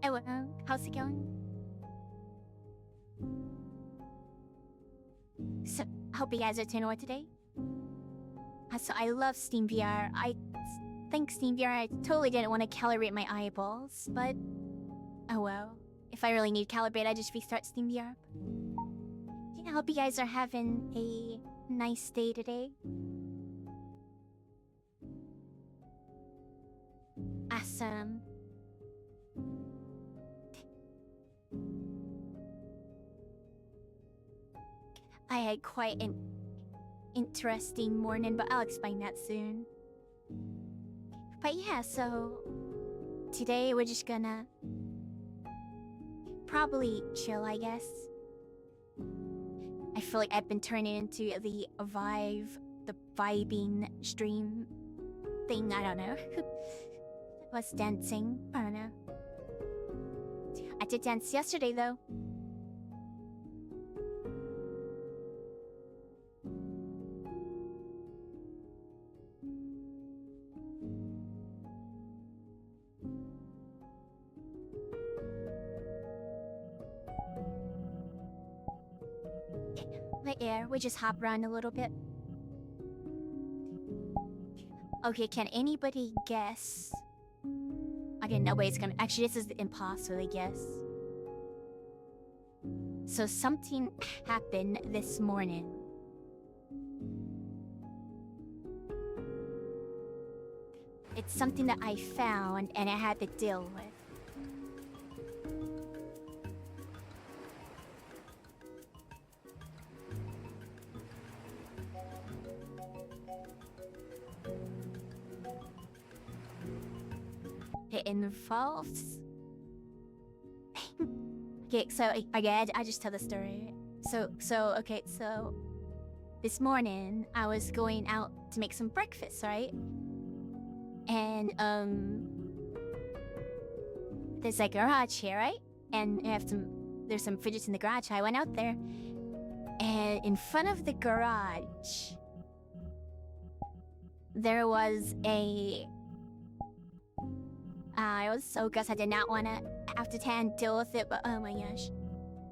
Oh, how's it going? So, I hope you guys are doing well today. So, I love Steam VR. I think Steam VR, I totally didn't want to calibrate my eyeballs, but oh well. If I really need to calibrate, I just restart Steam VR. Yeah, I hope you guys are having a nice day today. Awesome. I had quite an interesting morning, but I'll explain that soon. But yeah, so today we're just gonna probably chill, I guess. I feel like I've been turning into the vibing stream thing. I don't know. Was dancing. I don't know. I did dance yesterday though. My air, we just hop around a little bit. Okay, can anybody guess? Okay, nobody's gonna. Actually, this is impossible, I guess. So something happened this morning. It's something that I found and I had to deal with. It involves... Okay, so again, I just tell the story. Okay, so this morning I was going out to make some breakfast, right? And there's a garage here, right? And there's some fridges in the garage. I went out there, and in front of the garage there was a... I was so gutted. I did not want to have to deal with it, but oh my gosh.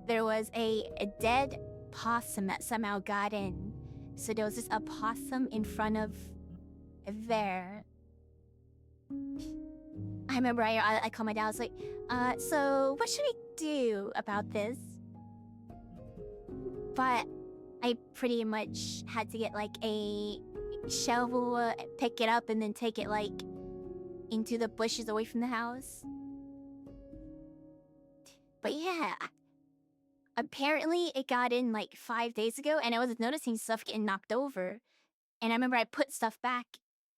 There was a dead possum that somehow got in. So there was just a possum in front of there. I remember I called my dad. I was like, so what should we do about this? But I pretty much had to get like a shovel, pick it up, and then take it like into the bushes away from the house. But yeah, apparently it got in like 5 days ago, and I was noticing stuff getting knocked over. And I remember I put stuff back,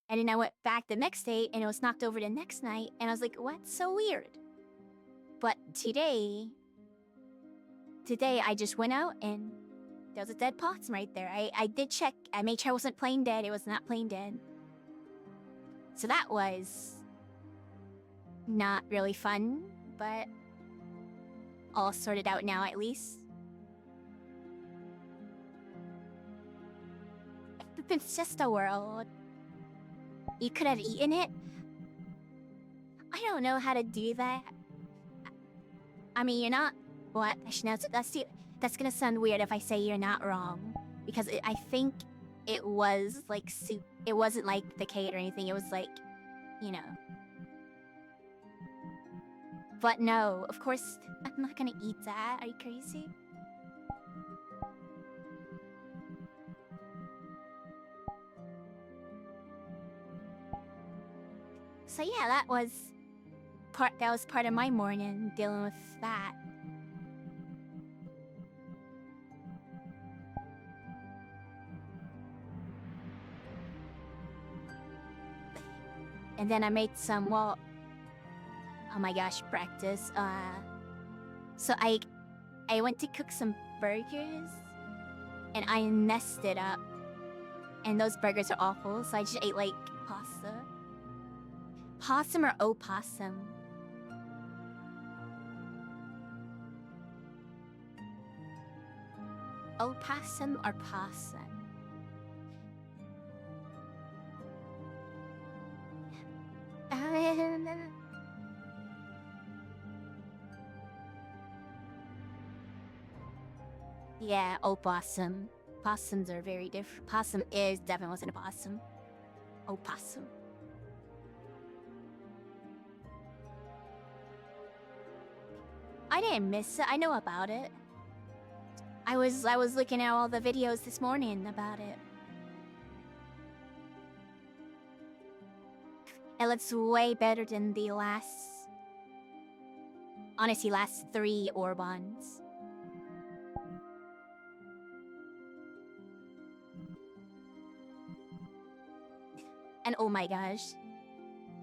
and then I went back the next day, and it was knocked over the next night, and I was like, what? So weird. But today I just went out, and there was a dead possum right there. I did check. I made sure I wasn't plain dead. It was not plain dead. So that was not really fun, but all sorted out now at least. It's just a world. You could have eaten it. I don't know how to do that. I mean, you're not... What? That's gonna sound weird if I say you're not wrong. Because I think it was like soup. It wasn't like the cake or anything. It was like, you know. But no, of course, I'm not gonna eat that. Are you crazy? So yeah, that was part of my morning, dealing with that. And then I made some, well, oh my gosh, breakfast. So I went to cook some burgers, and I messed it up. And those burgers are awful, so I just ate like pasta. Possum or opossum? Opossum or possum? Yeah, opossum. Possums are very different. Possum is definitely wasn't a possum. Opossum. I didn't miss it. I know about it. I was looking at all the videos this morning about it. It looks way better than the last, honestly, last 3 Orbons. And oh my gosh,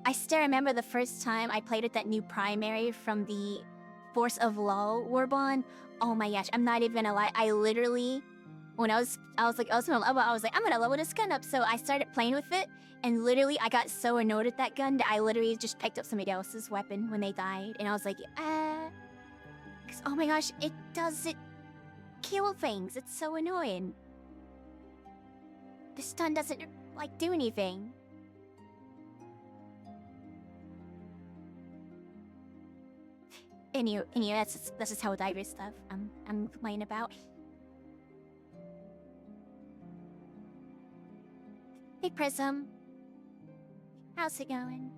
I still remember the first time I played with that new primary from the Force of Law Warbond. Oh my gosh, I'm not even gonna lie. I literally, when I was gonna level, I was like, I'm gonna level this gun up. So I started playing with it, and literally I got so annoyed at that gun that I literally just picked up somebody else's weapon when they died, and I was like, cause oh my gosh, it doesn't kill things. It's so annoying. The stun doesn't like do anything. Anyway, that's just how diverse stuff I'm complaining about. Hey Prism, how's it going?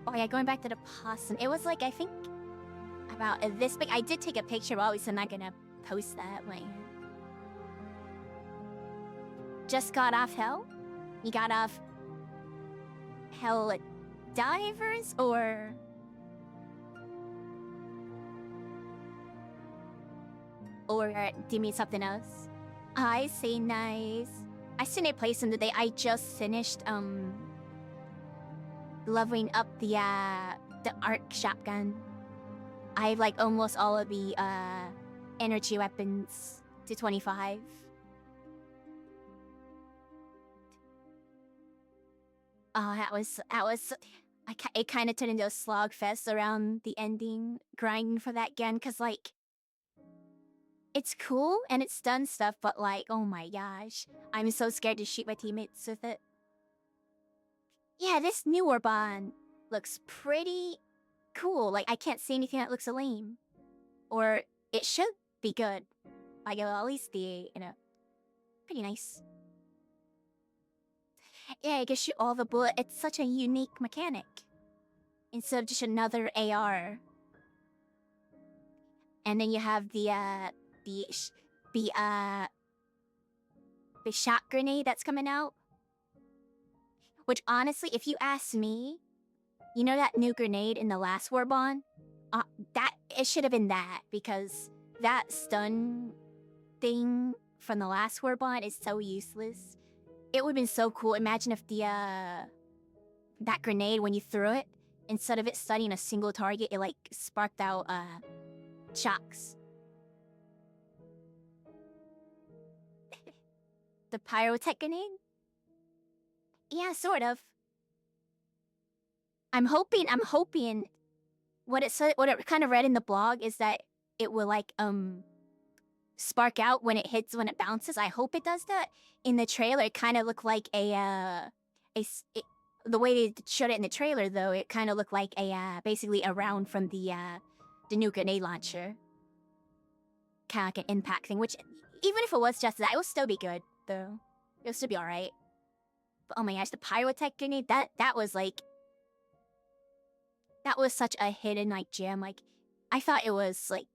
Oh yeah, going back to the possum. It was like, I think about this big. I did take a picture, but obviously I'm not gonna post that. Wait. Just got off Hell? You got off Hell Divers or do you mean something else? I see, nice. I still need to play some today. I just finished leveling up the arc shotgun. I have like almost all of the energy weapons to 25. Oh, it kind of turned into a slogfest around the ending, grinding for that gun, cause like it's cool and it's done stuff, but like, oh my gosh, I'm so scared to shoot my teammates with it. Yeah, this new Warbond looks pretty cool. Like, I can't see anything that looks lame. Or it should be good. Like, at least the, pretty nice. Yeah, you can shoot all the bullet. It's such a unique mechanic. Instead of just another AR. And then you have the shot grenade that's coming out. Which honestly, if you ask me, you know that new grenade in the last Warbond? That it should have been that, because that stun thing from the last Warbond is so useless. It would have been so cool. Imagine if the that grenade, when you threw it, instead of it stunning a single target, it like sparked out shocks. The pyrotech grenade? Yeah, sort of. I'm hoping what it kind of read in the blog is that it will like spark out when it bounces. I hope it does that. In the trailer, it kind of looked like the way they showed it in the trailer, though, it kind of looked like basically a round from the new grenade launcher. Kind of like an impact thing, which even if it was just that, it would still be good, though. It would still be alright. But oh my gosh, the pyrotech grenade, that was like, that was such a hidden like gem. Like, I thought it was like,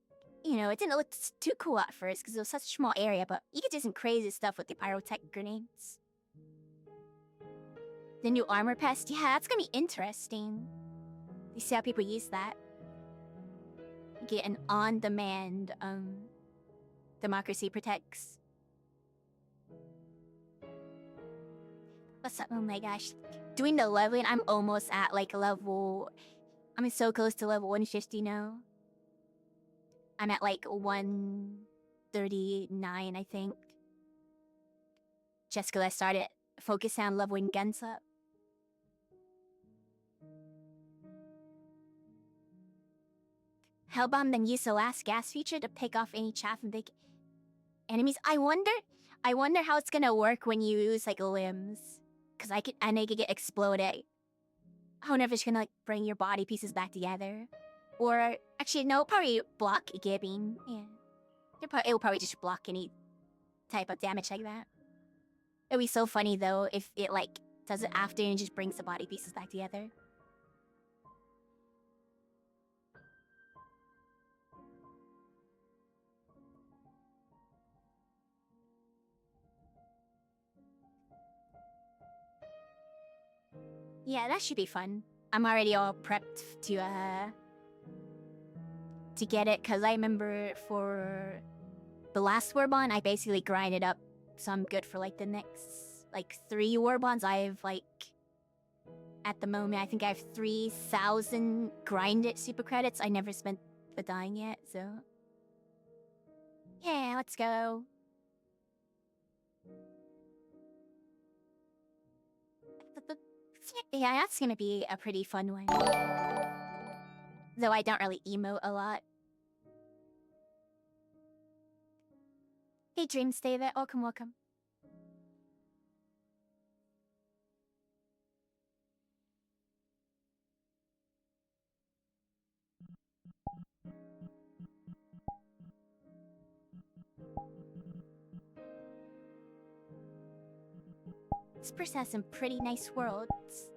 it didn't look too cool at first because it was such a small area, but you could do some crazy stuff with the pyrotech grenades. The new armor pest, yeah, that's gonna be interesting. You see how people use that. Get an on-demand democracy protects. What's up? Oh my gosh. Doing the leveling, I'm almost at like level, I'm so close to level 150 now. I'm at like 139, I think. Just because I started focusing on leveling guns up. Hellbomb then used the last gas feature to pick off any chaff and big enemies. I wonder I wonder how it's gonna work when you use like limbs, cause I could get exploded. I wonder if it's gonna like bring your body pieces back together, or actually no, probably block giving. Yeah, it will probably just block any type of damage like that. It'd be so funny though if it like does it after and just brings the body pieces back together. Yeah, that should be fun. I'm already all prepped to get it, cause I remember for the last Warbond I basically grinded up, so I'm good for like the next like 3 Warbonds. I've like at the moment I think I have 3,000 grinded super credits. I never spent the dying yet, so yeah, let's go. Yeah, that's gonna be a pretty fun one. Though I don't really emote a lot. Hey, Dreams David, welcome, welcome. This person has some pretty nice worlds.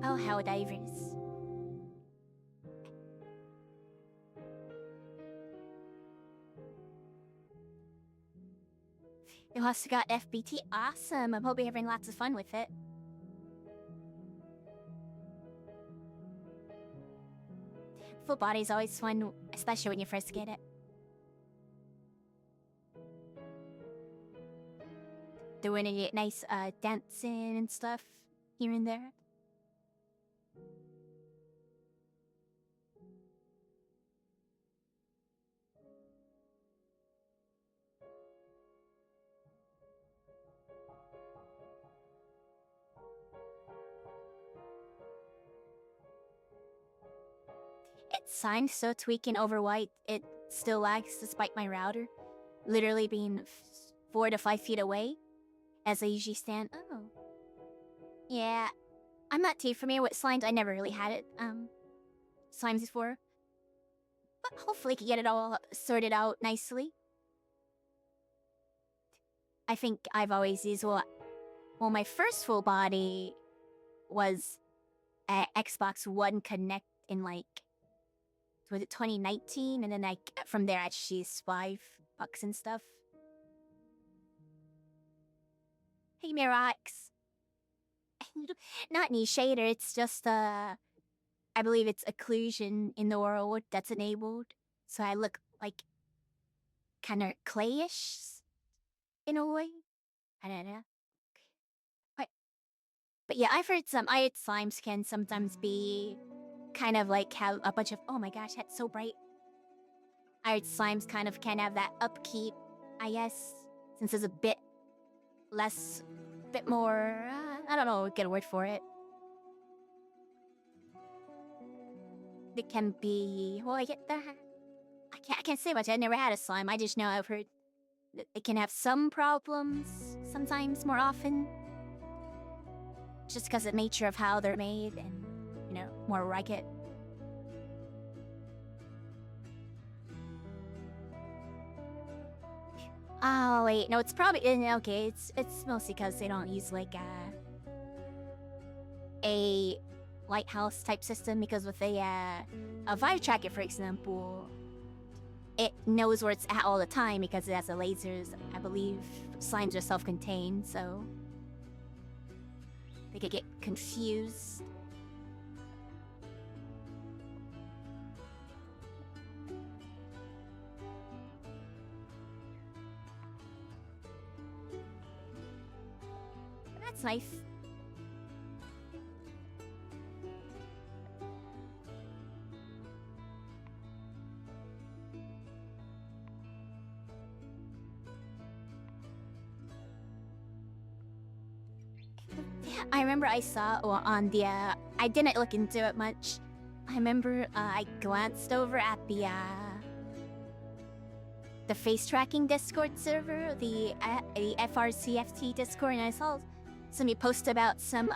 Oh, how diverse. You also got FBT. Awesome. I'm hoping you're having lots of fun with it. Full body's always fun, especially when you first get it. Doing any nice dancing and stuff here and there. It's signed so tweaking over white, it still lags despite my router literally being 4 to 5 feet away as I usually stand. Oh. Yeah, I'm not too familiar with slimes. I never really had it, slimes before. But hopefully I can get it all sorted out nicely. I think I've always used, well, my first full body was at Xbox One Connect in like, was it 2019? And then like from there I just used $5 and stuff. Hey Mirax. Not any shader, it's just I believe it's occlusion in the world that's enabled. So I look like kinda clayish in a way. I don't know. But yeah, I've heard slimes can sometimes be kind of like have a bunch of, oh my gosh, that's so bright. I heard slimes kind of can have that upkeep, I guess, since there's a bit less, bit more, I don't know, get a word for it. It can be, well, I get that. I can't say much. I never had a slime. I just know I've heard that it can have some problems sometimes, more often. Just because of the nature of how they're made and, you know, more rugged. Oh wait, no, it's probably okay. It's mostly because they don't use like a lighthouse type system. Because with a Vive tracker, for example, it knows where it's at all the time because it has the lasers. I believe slimes are self-contained, so they could get confused. That's nice. I remember I saw on the I didn't look into it much. I remember I glanced over at the face tracking Discord server, the FRCFT Discord, and I saw somebody post about some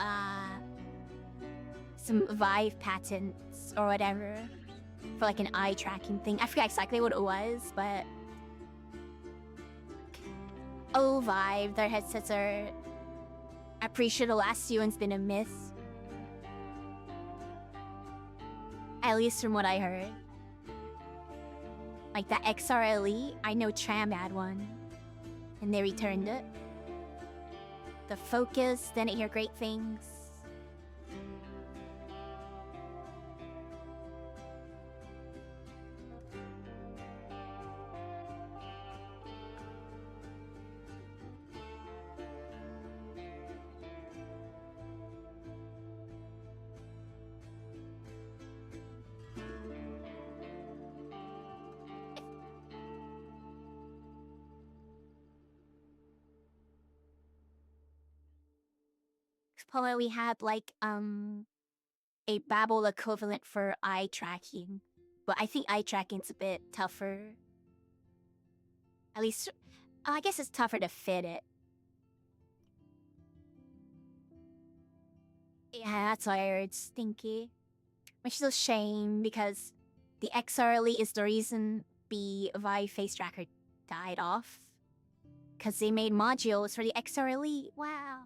Vive patents or whatever for like an eye tracking thing. I forget exactly what it was, but oh, Vive, their headsets are. I'm pretty sure the last few one's been a myth. At least from what I heard. Like that XRLE, I know Tram had one. And they returned it. The Focus, didn't hear great things. Probably we had like a Babel equivalent for eye tracking. But I think eye tracking's a bit tougher. At least I guess it's tougher to fit it. Yeah, that's why I heard stinky. Which is a shame because the XRLE is the reason the Vive face tracker died off. Because they made modules for the XRLE. Wow.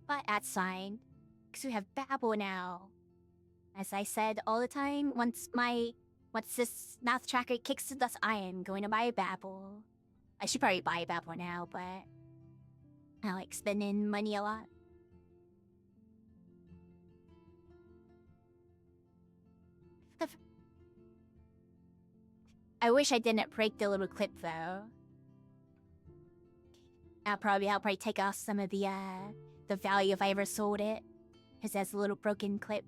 But that's fine. Because we have Babel now. As I said all the time, once this mouth tracker kicks the dust, I am going to buy a Babel. I should probably buy a Babel now, but I like spending money a lot. I wish I didn't break the little clip though. I'll probably take off some of the value if I ever sold it. Cause it has a little broken clip.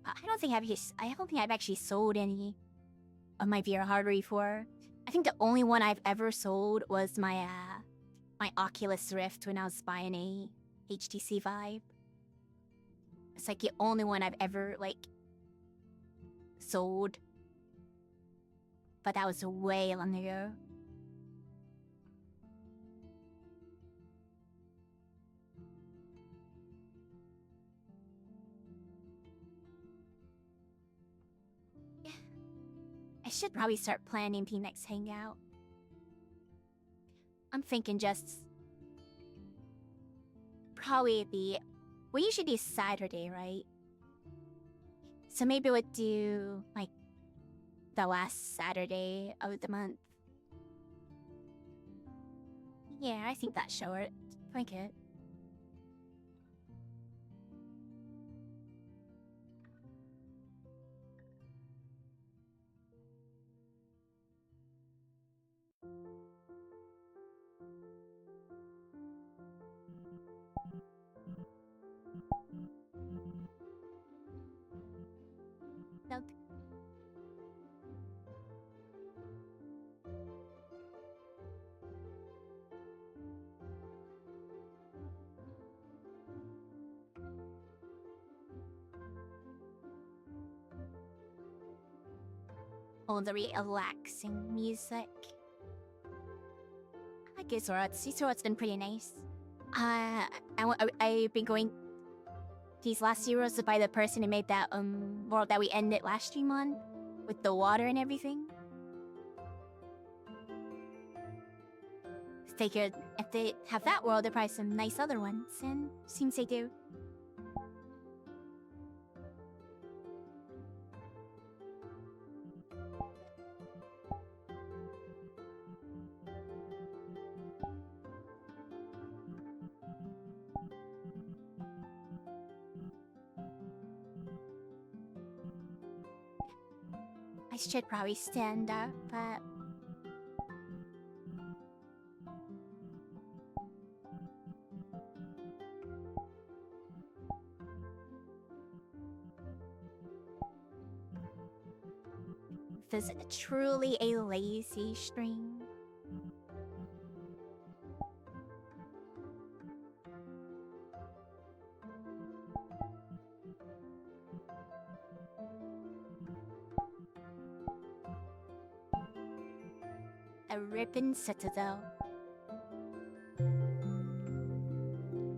I don't think I've actually sold any of my VR hardware before. I think the only one I've ever sold was my Oculus Rift when I was buying a HTC Vive. It's like the only one I've ever like sold. But that was way long ago. I should probably start planning the next hangout. I'm thinking just probably we usually do Saturday, right? So maybe we'll do like the last Saturday of the month. Yeah, I think that's short. Think it. Nope. Oh, the relaxing music. I guess Sorot's been pretty nice. I've been going these last zeros by the person who made that world that we ended last stream on, with the water and everything. Figured if they have that world, there's probably some nice other ones, and seems they do. I should probably stand up, but This is truly a lazy stream. A Ribbon Citadel.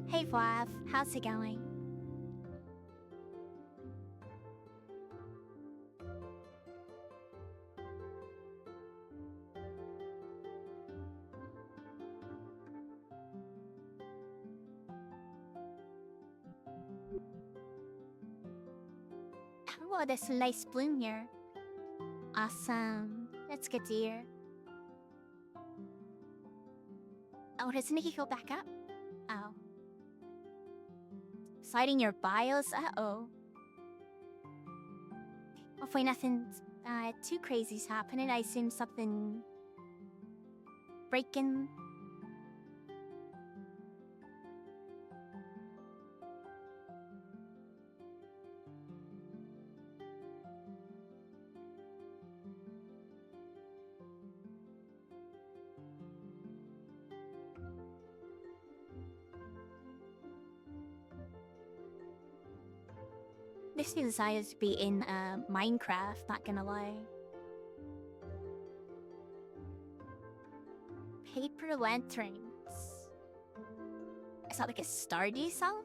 Hey Vlav, how's it going? Oh, there's a nice bloom here. Awesome. That's good to hear. Oh, doesn't he go back up? Oh. Citing your bios? Uh-oh. Hopefully nothing too crazy's happening. I assume something... breaking. This desires to be in Minecraft, not gonna lie. Paper lanterns. Is that like a Stardew sound?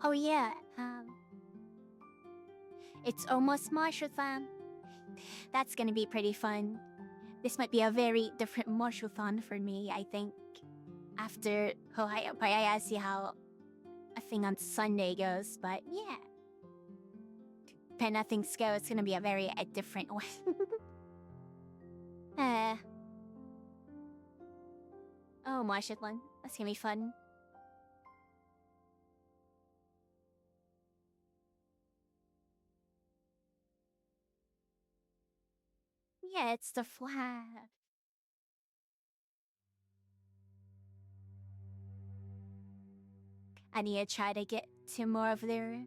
Oh yeah, it's almost Marshathon. That's gonna be pretty fun. This might be a very different Marshathon for me, I think. After I see how a thing on Sunday goes, but yeah. Depending on things go, it's gonna be a different one. Oh, Marshathon. That's gonna be fun. Yeah, it's the flag. I need to try to get to more of their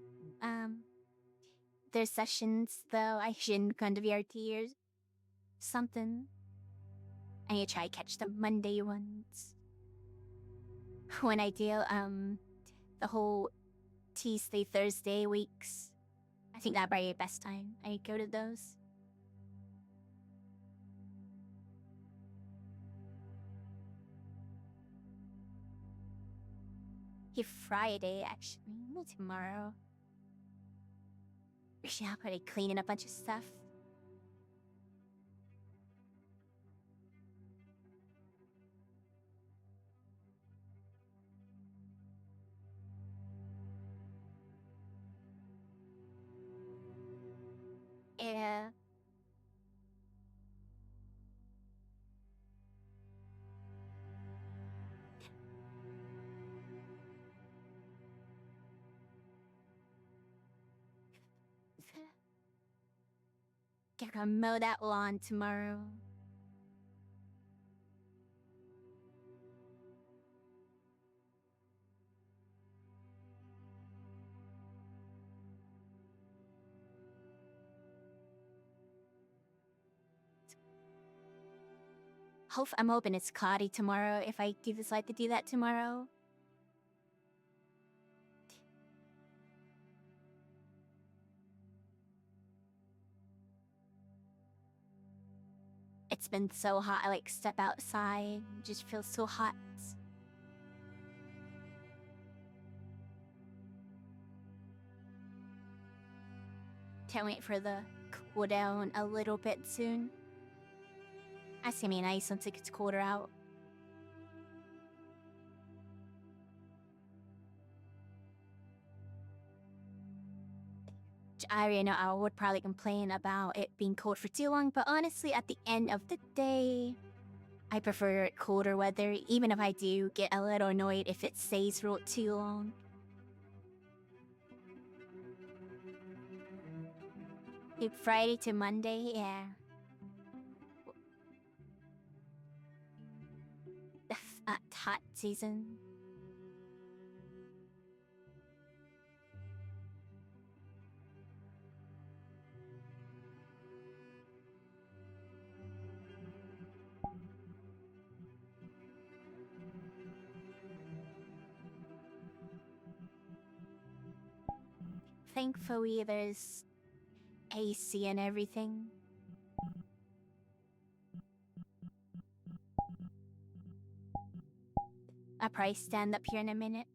sessions, though. I shouldn't go to VRT or something. I need to try to catch the Monday ones. When I do, the whole Tuesday, Thursday weeks. I think that'd be the best time I go to those. Friday, actually. Not tomorrow. Yeah, probably cleaning a bunch of stuff. Yeah. Gotta mow that lawn tomorrow. I'm hoping it's cloudy tomorrow if I do decide to do that tomorrow. It's been so hot, I like step outside, just feels so hot. Can't wait for the cool down a little bit soon. That's gonna be nice once it gets colder out. I already know I would probably complain about it being cold for too long, but honestly, at the end of the day, I prefer colder weather, even if I do get a little annoyed if it stays for too long. Like Friday to Monday, yeah. Hot season. Thankfully, there's AC and everything. I'll probably stand up here in a minute.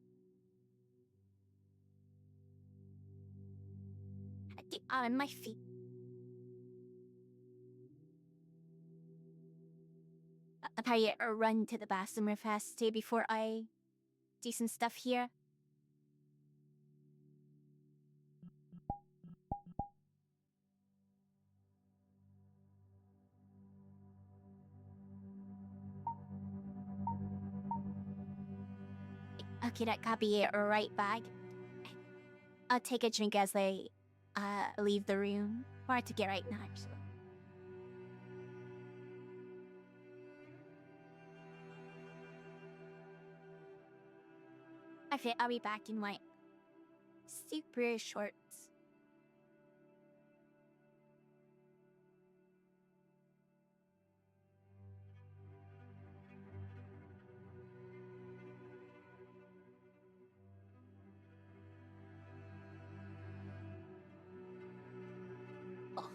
On my feet. I'll probably run to the bathroom real fast too before I do some stuff here. Okay, that copy it right back. I'll take a drink as I leave the room. Hard to get right now, actually. Okay, I'll be back in my super shorts. Oh.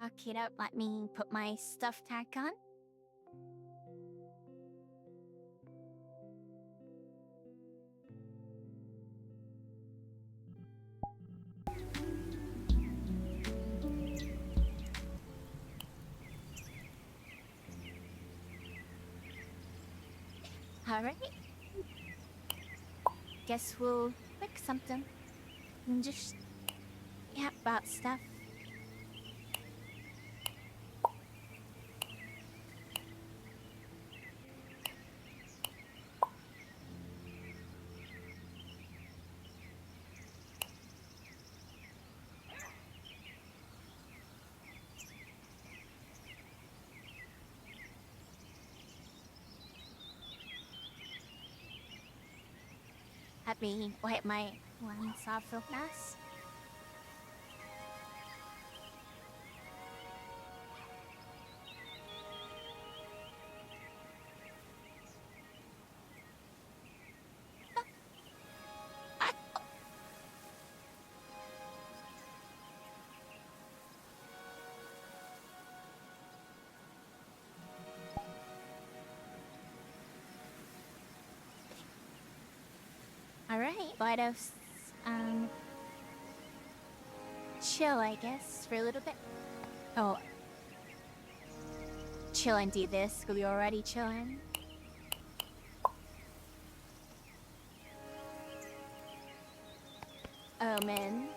Okay, let me put my stuff tack on. Alright. Guess we'll pick something. Just recap about stuff. At me wipe my ones off real fast. Alright, but chill, I guess, for a little bit. Oh, chill and do this, because we're already chilling. Oh man.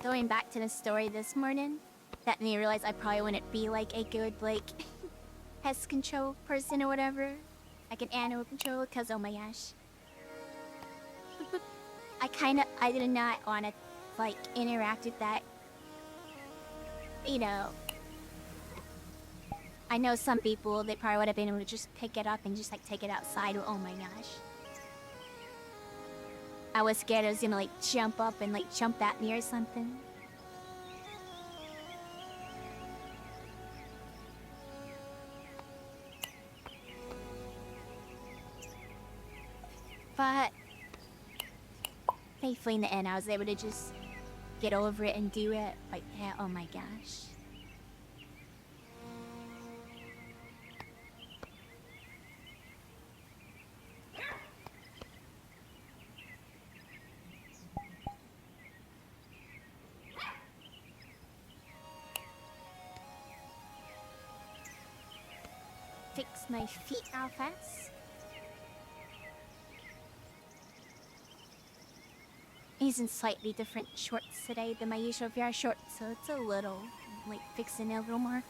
Going back to the story this morning, that made me realize I probably wouldn't be like a good pest control person or whatever. Like an animal control, cause oh my gosh. I did not want to interact with that. You know, I know some people, they probably would have been able to just pick it up and just take it outside. Oh my gosh. I was scared it was gonna jump up and jump at me or something. But thankfully in the end I was able to just get over it and do it. Yeah, oh my gosh. Fix my feet real fast. He's in slightly different shorts today than my usual VR shorts, so it's a little, fixing it a little more.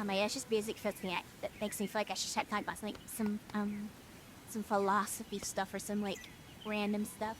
Yeah, it's just basic fitting that makes me feel like I should talk about some philosophy stuff or some random stuff.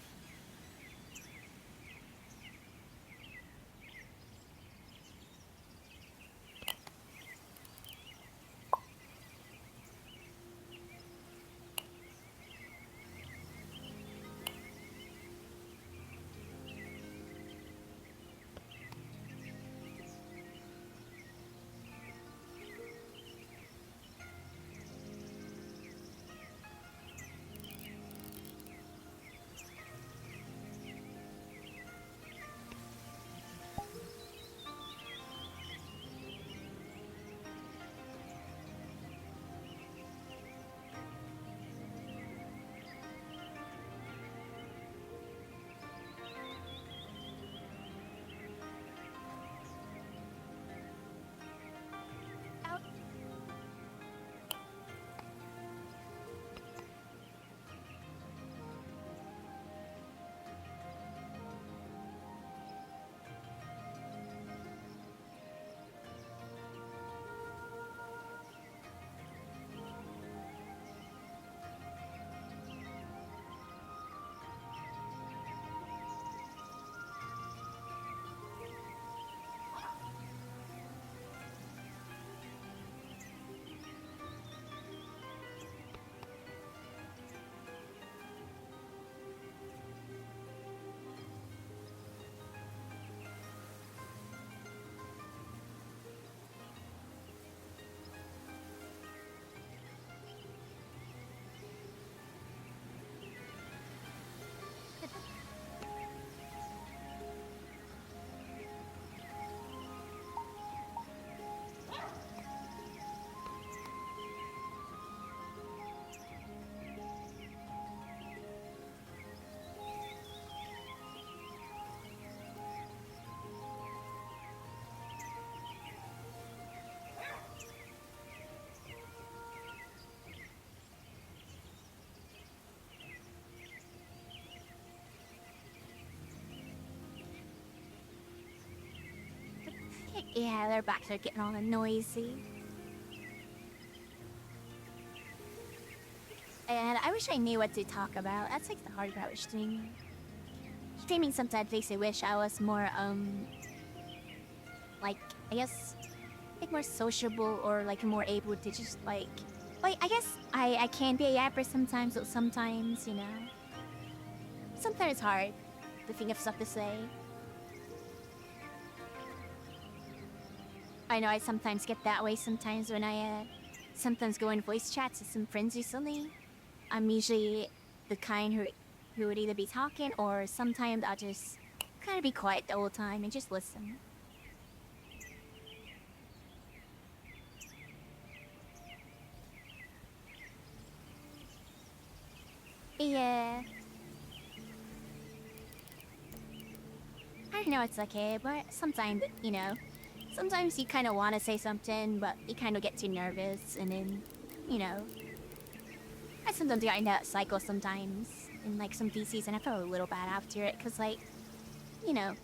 Yeah, their backs are getting all noisy. And I wish I knew what to talk about. That's like the hard part with streaming. Streaming sometimes makes me wish I was more, like, I guess, like more sociable or like more able to just like, I guess I can be a yapper sometimes, but sometimes, you know, sometimes it's hard to think of stuff to say. I know I sometimes get that way sometimes when I, sometimes go in voice chats with some friends recently. I'm usually the kind who would either be talking or sometimes I'll just kind of be quiet the whole time and just listen. Yeah. I know it's okay, but sometimes, you know, sometimes you kind of want to say something, but you kind of get too nervous, and then, you know, I sometimes get in that cycle sometimes in like some VCs, and I feel a little bad after it, cause like, you know,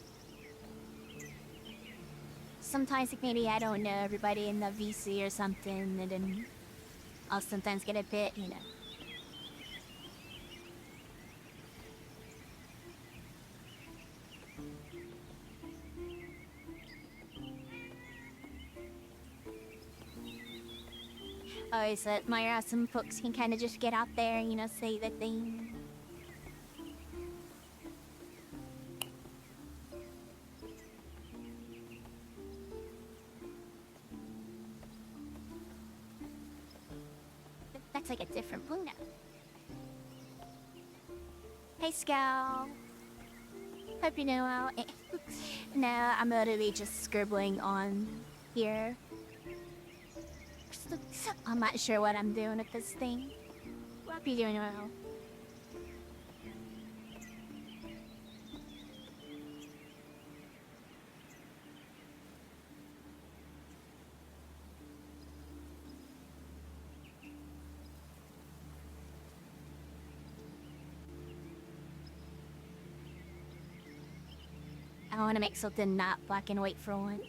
sometimes like maybe I don't know everybody in the VC or something, and then I'll sometimes get a bit, you know. Always admire some folks can kind of just get out there, you know, say the thing. That's like a different Luna. Hey, Scowl. Hope you know well. No, I'm literally just scribbling on here. I'm not sure what I'm doing with this thing. Hope you're doing well. I want to make something not black and white for once.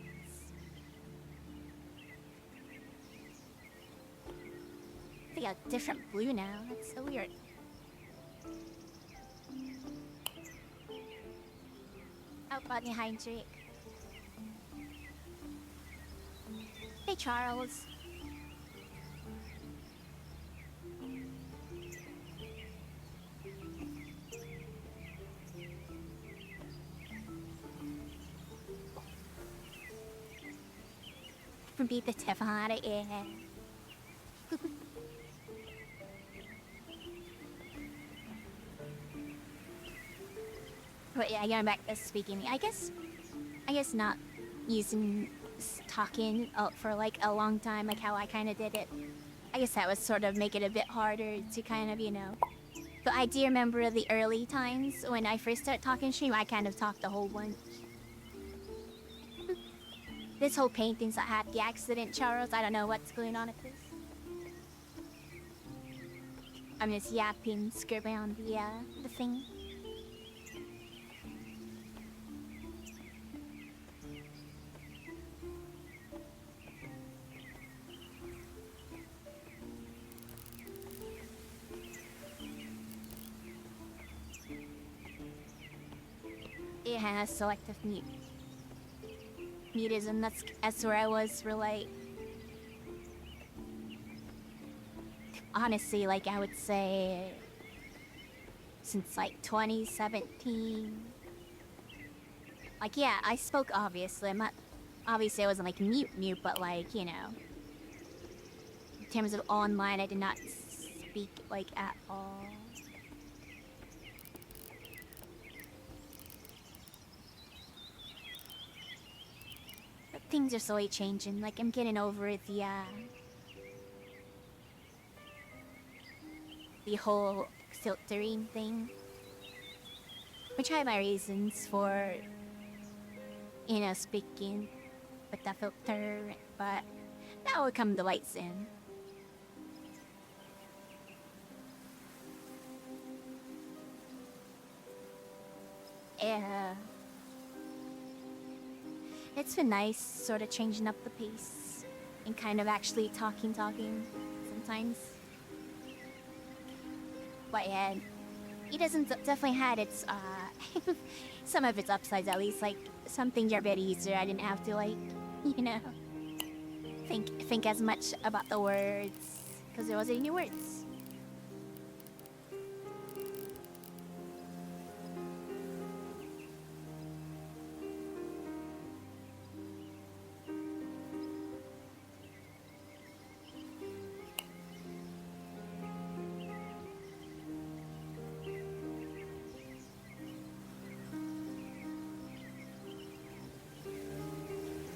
I think a different blue now. That's so weird. Oh, right behind Drake. Hey, Charles. From Beat the Tiffany, yeah. But yeah, going back to speaking, I guess not using talking for like a long time, like how I kind of did it. I guess that would sort of make it a bit harder to kind of, you know. But I do remember the early times when I first started talking stream, I kind of talked a whole bunch. This whole paintings I had the accident, Charles. I don't know what's going on with this. I'm just yapping, scribbling on the thing. It has selective mute. Mutism, that's where I was for like... Honestly, like I would say... Since like 2017. Like yeah, I spoke obviously. I'm not... Obviously I wasn't like mute, but like, you know... In terms of online, I did not speak like at all. But things are slowly changing. Like I'm getting over the whole filtering thing. Which I have my reasons for, you know, speaking with the filter, but that will come to light soon. Yeah. It's been nice, sort of changing up the pace and kind of actually talking sometimes. But yeah, it doesn't definitely had its some of its upsides at least. Like some things are a bit easier. I didn't have to like, you know, think as much about the words because there wasn't any words.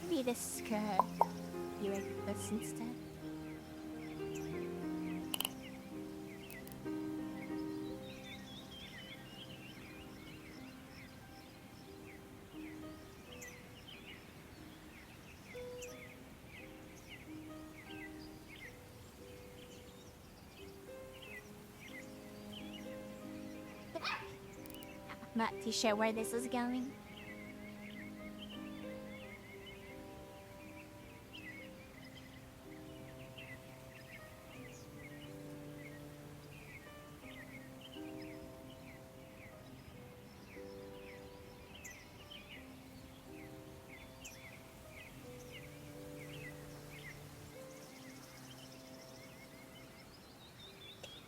Maybe this could be like this instead. I'm not too sure where this is going.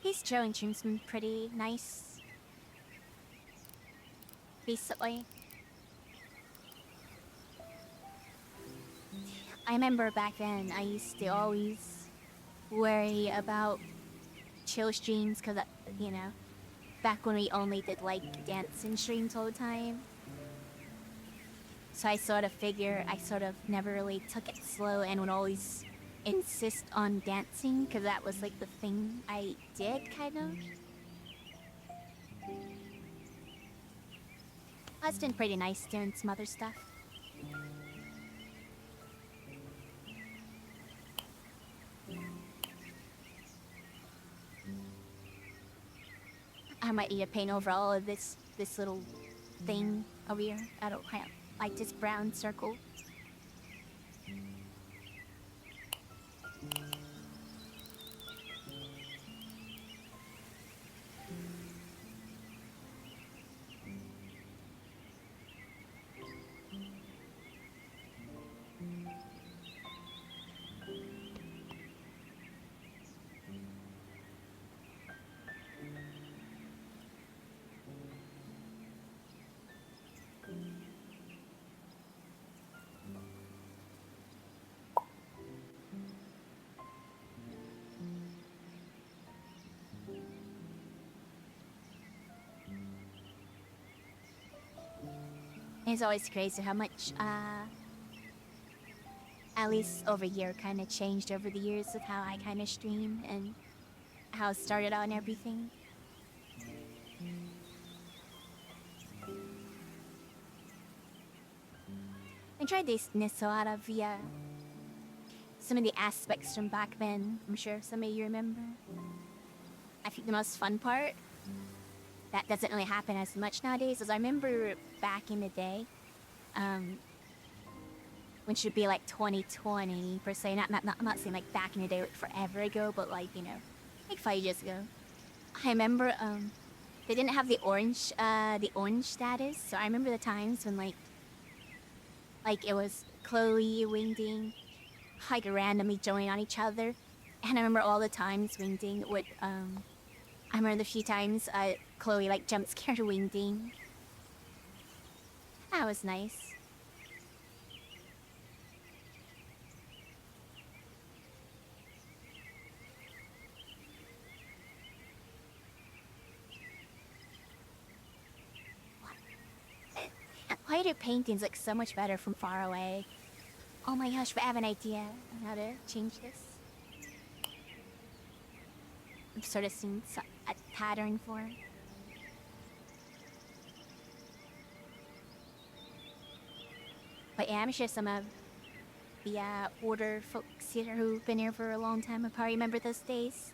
His drawing seems pretty nice. Basically, I remember back then I used to always worry about chill streams because, you know, back when we only did like dancing streams all the time. So I sort of figure I sort of never really took it slow and would always insist on dancing because that was like the thing I did kind of. It's been pretty nice doing some other stuff. I might need to paint over all of this little thing over here. I don't like this brown circle. It's always crazy how much, at least over here, kind of changed over the years of how I kind of stream and how it started out and everything. I tried this a lot of the, some of the aspects from back then. I'm sure some of you remember. I think the most fun part that doesn't really happen as much nowadays is I remember back in the day, which should be like 2020 per se. I'm not saying like back in the day, like forever ago, but like, you know, like 5 years ago. I remember they didn't have the orange status, so I remember the times when like it was Chloe, Wingding, like randomly join on each other, and I remember all the times Wingding would I remember the few times Chloe like jump scared Wingding. That was nice. Why do paintings look so much better from far away? Oh my gosh, but I have an idea on how to change this. I'm sort of seeing a pattern form. But yeah, I'm sure some of the older folks here who've been here for a long time will probably remember those days.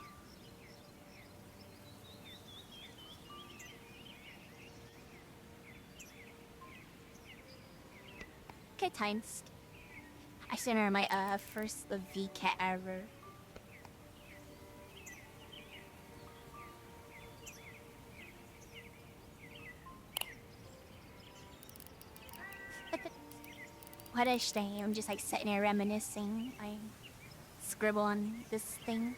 Could times. I sent her my first VCAT ever. What a shame. I'm just like sitting here reminiscing. I scribble on this thing.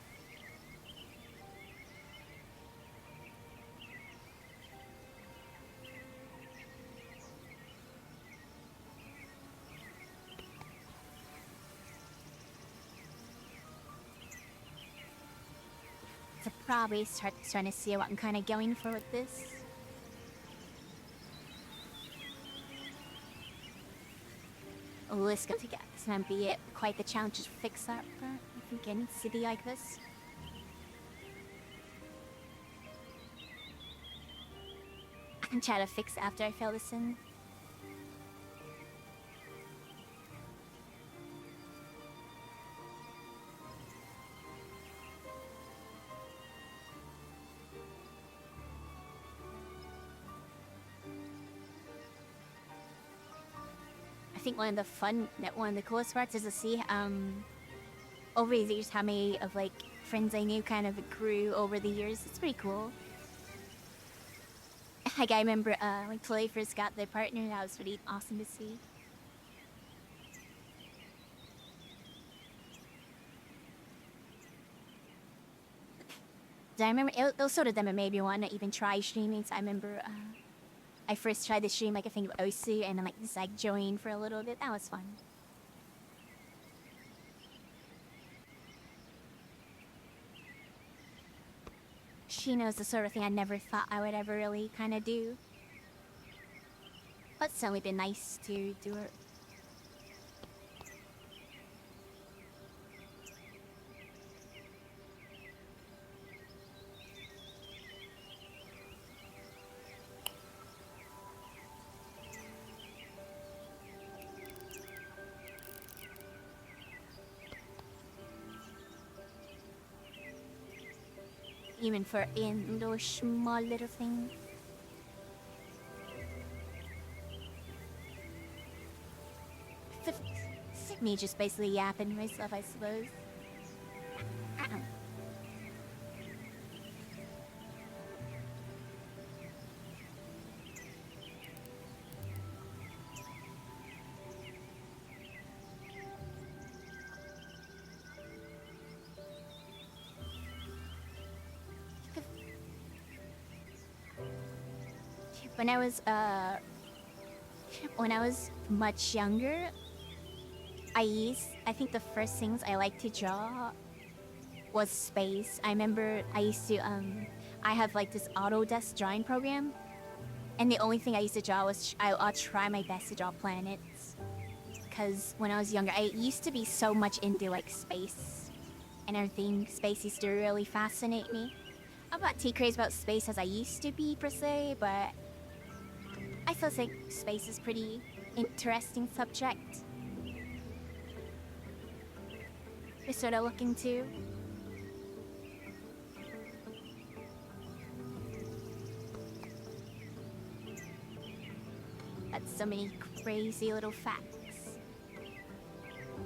So probably trying to see what I'm kind of going for with this. Oh, it's going to get this and be it. Quite the challenge to fix up if you get in a city like this. I can try to fix it after I fill this in. I think one of the coolest parts is to see over the years how many of like friends I knew kind of grew over the years. It's pretty cool. Like I remember when Chloe first got their partner, that was really awesome to see. I remember it was sort of them that made me want to even try streaming. So I remember I first tried to stream like I think of Osu and then like joined for a little bit. That was fun. She knows the sort of thing I never thought I would ever really kind of do. But it's certainly been nice to do it. Even for in those small little things. Me just basically yapping myself, I suppose. When I was much younger, I think the first things I liked to draw was space. I remember I used to I have like this Autodesk drawing program, and the only thing I used to draw was I'll try my best to draw planets. Because when I was younger, I used to be so much into like space and everything. Space used to really fascinate me. I'm not too crazy about space as I used to be per se, but I still think space is pretty interesting subject. Just sort of looking to. That's so many crazy little facts.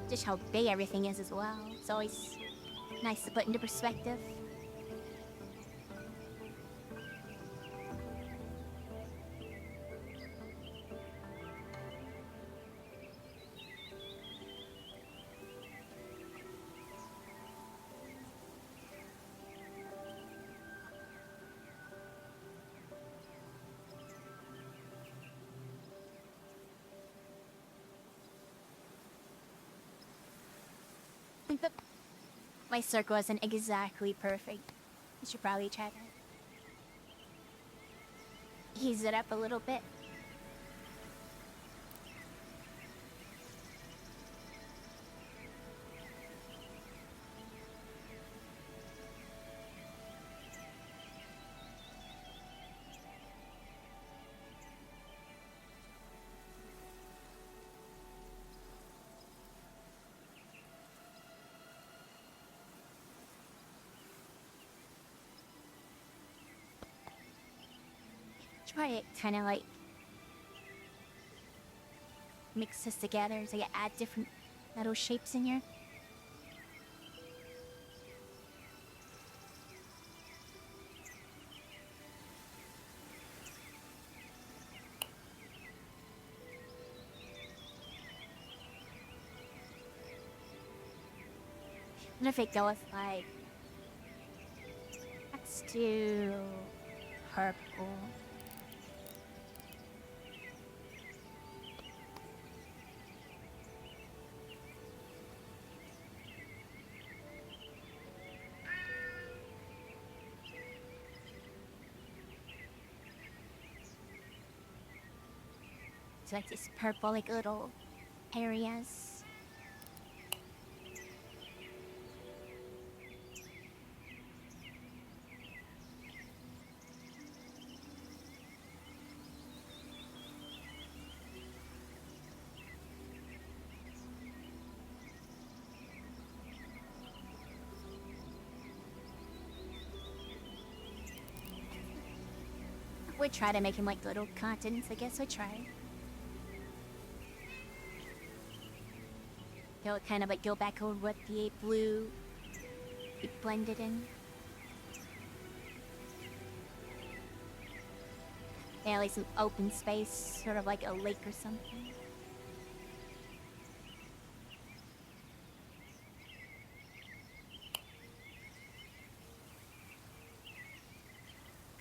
Just how big everything is as well. It's always nice to put into perspective. My circle wasn't exactly perfect. I should probably try to ease it up a little bit. Try it kind of like mix this together so you add different metal shapes in here. And if it go with like, let's do purple. So like this purple, like little areas. We try to make him like little continents, I guess we try. He'll kind of like go back over what the blue be blended in. Yeah, like some open space, sort of like a lake or something.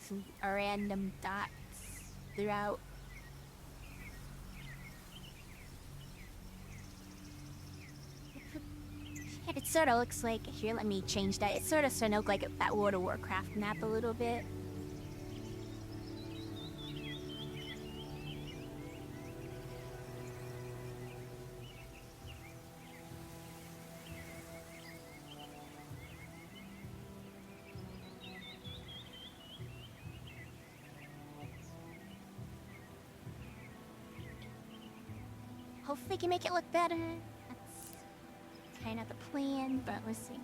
Some random dots throughout. It sort of looks like, here, let me change that. It sort of look like that World of Warcraft map a little bit. Hopefully we can make it look better. That's kind of the plan, but we'll see.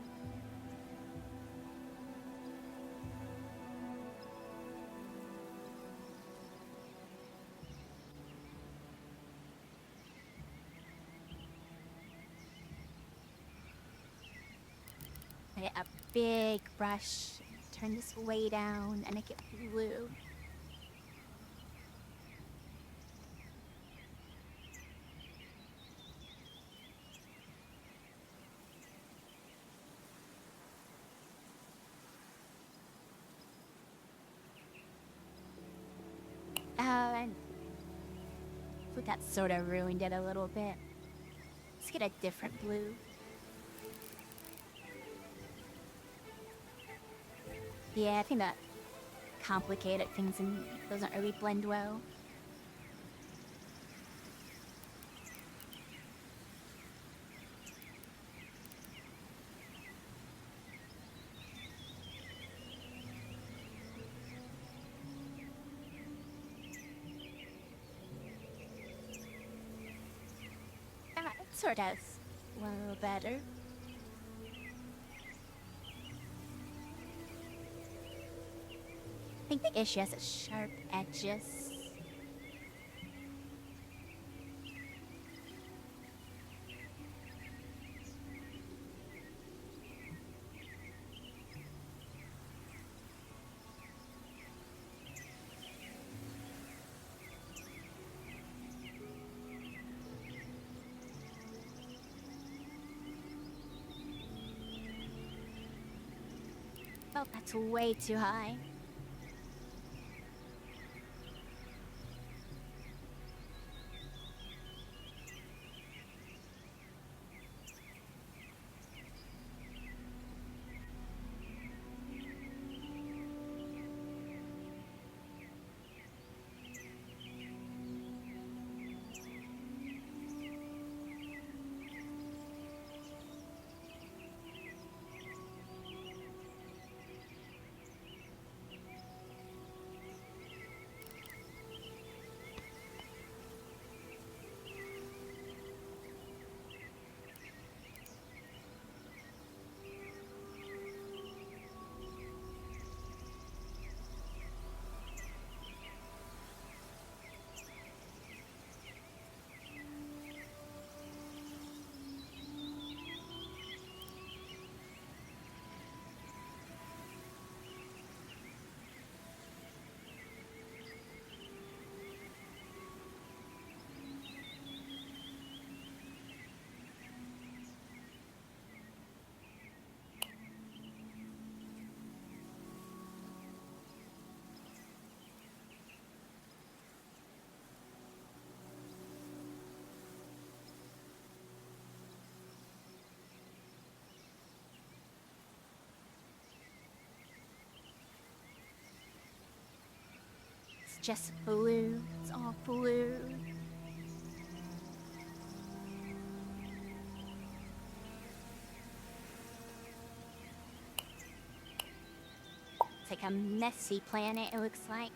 Get a big brush, turn this way down, and make it blue. And that sort of ruined it a little bit. Let's get a different blue. Yeah, I think that complicated things and doesn't really blend well. It sort of a little better. I think the issue has its sharp edges. Oh, that's way too high. just blue. It's all blue. It's like a messy planet, it looks like.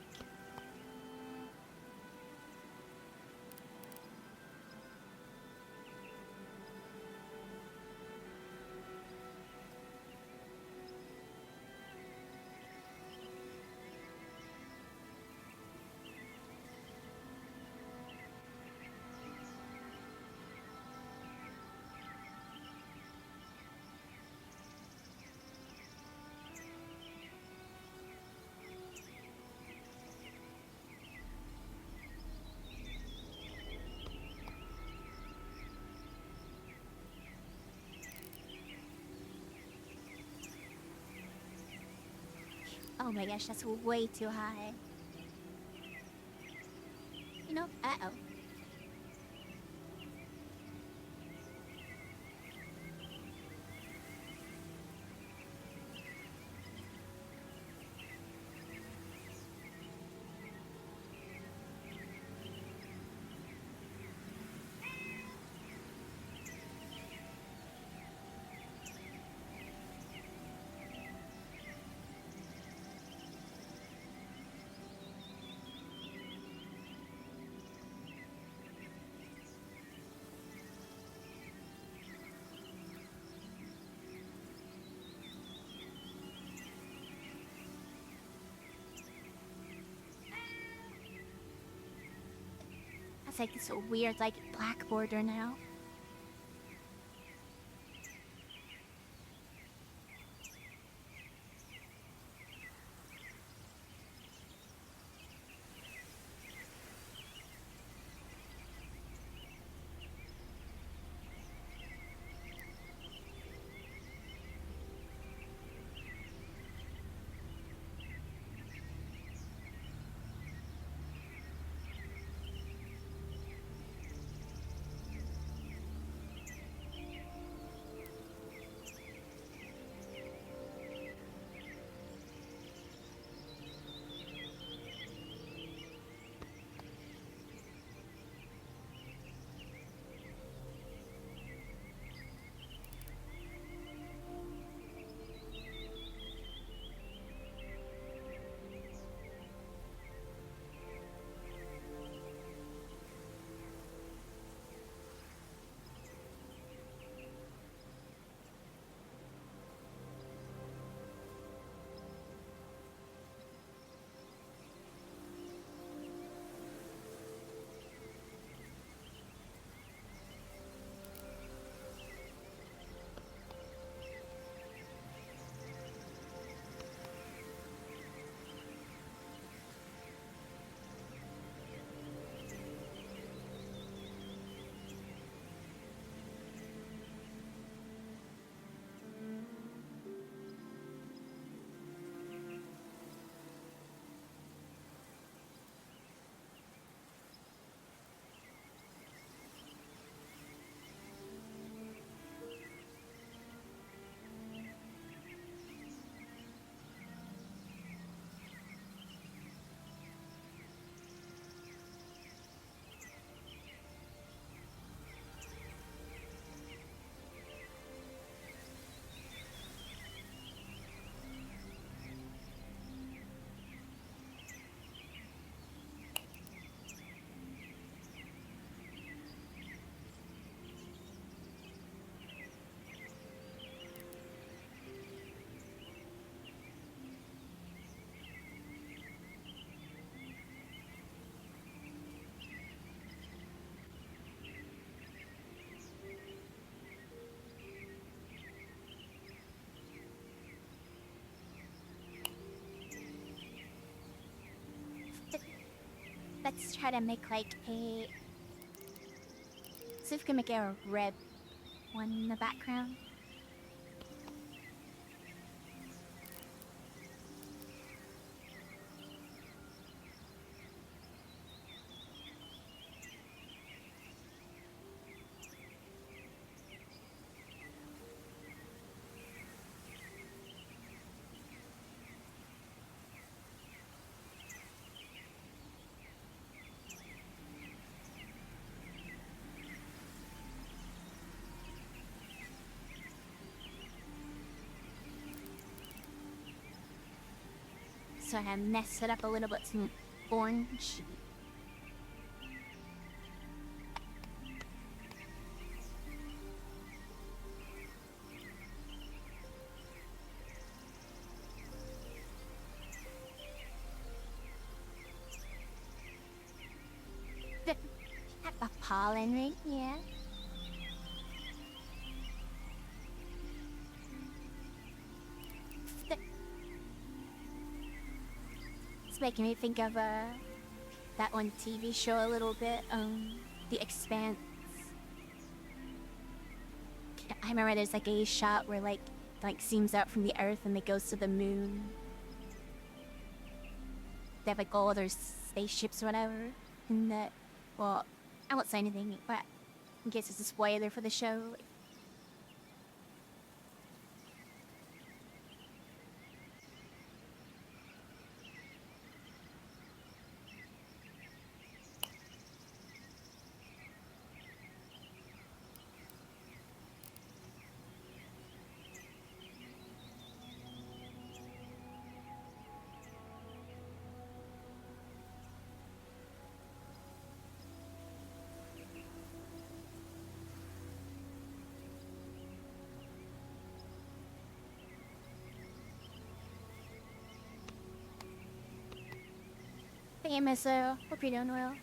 Oh my gosh, that's way too high. You know, uh-oh. That's like this weird, like, black border now. Let's try to make like a... See if we can make a red one in the background. sort of mess it up a little bit, some orange. A pollen ring, yeah. It's making me think of that one TV show a little bit, The Expanse. I remember there's like a shot where like zooms out from the Earth and it goes to the moon. They have like all their spaceships or whatever, and that, well, I won't say anything, but in case it's a spoiler for the show. Hey, Misso. Hope you're doing well.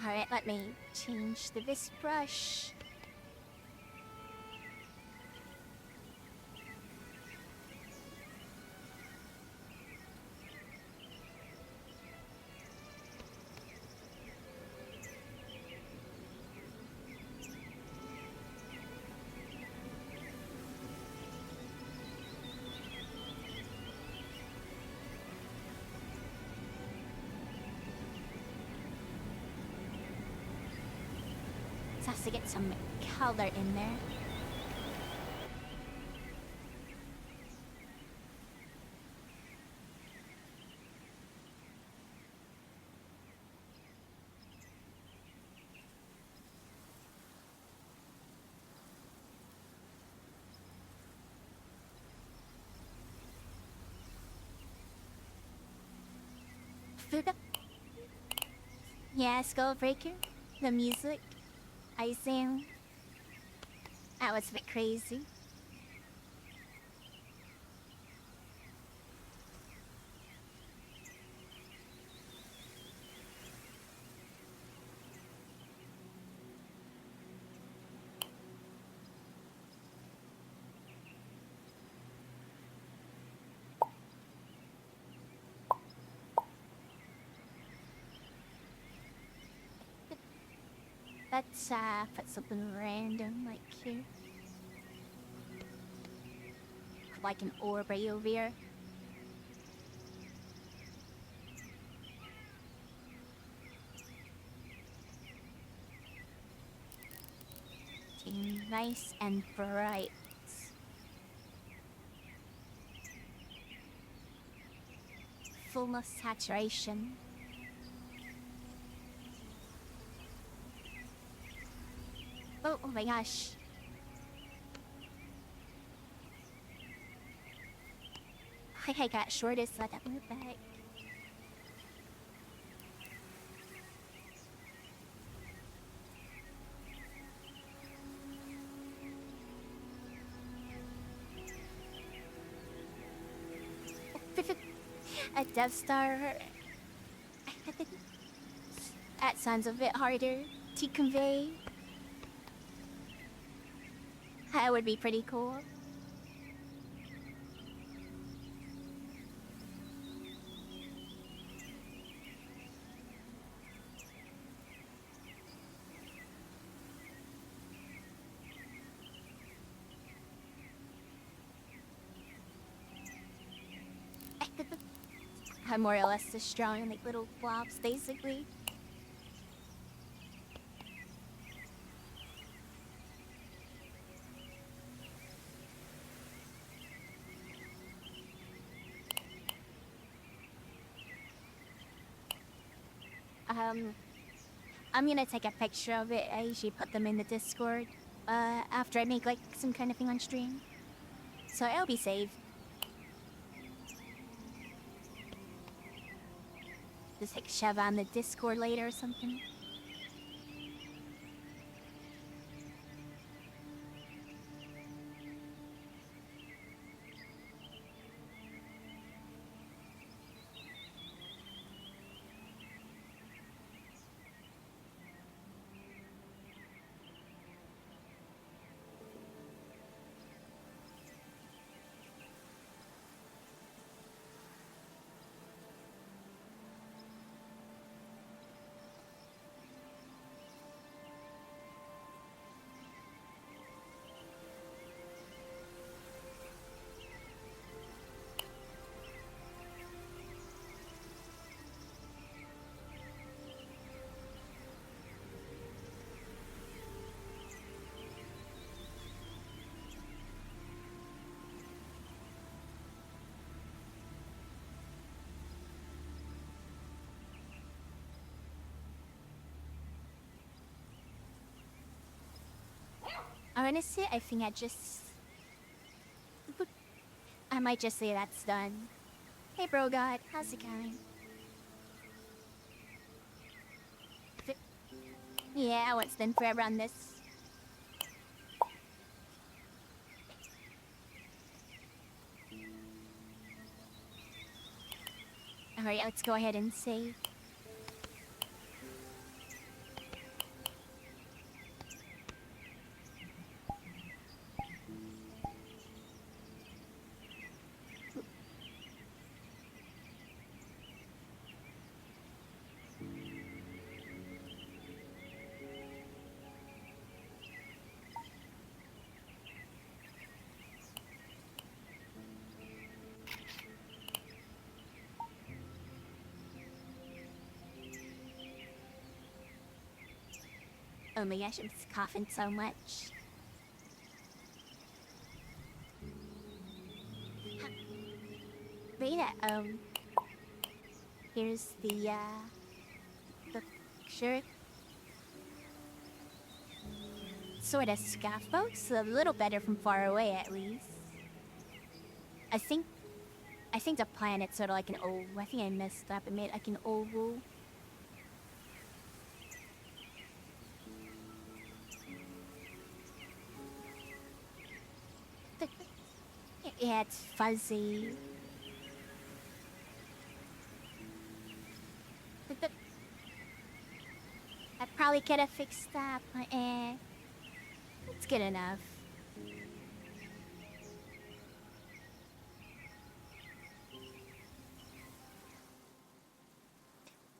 Alright, let me change this brush. It has to get some color in there. Yeah, Skullbreaker. The music. Icing. That was a bit crazy. Let's put something random like here. Like an orb right over here. Okay, nice and bright. full saturation. Oh my gosh. I got shortest, let that move back. A Death Star. That sounds a bit harder to convey. That would be pretty cool. I'm more or less just drawing like little blobs, basically. I'm gonna take a picture of it. I usually put them in the Discord after I make like some kind of thing on stream, so it'll be saved. Just like shove on the Discord later or something. Honestly, I think I might just say that's done. Hey, bro, God, how's it going? Yeah, what's been forever on this? Alright, let's go ahead and save. Oh my gosh, I'm just coughing so much. Beta, here's the picture. Sort of scaffolds, a little better from far away at least. I think the planet's sort of like an oval. I think I messed up. I made like an oval. Yeah, it's fuzzy. I probably could have fixed that, but it's good enough.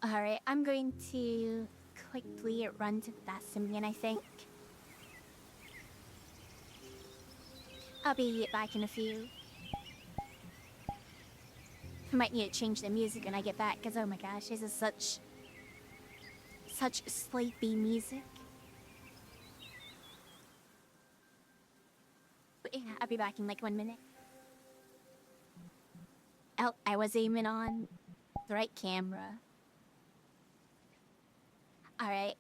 Alright, I'm going to quickly run to Thasimian, I think. I'll be back in a few. I might need to change the music when I get back, because oh my gosh, this is such sleepy music. But yeah, I'll be back in like 1 minute. Oh, I was aiming on the right camera. Alright.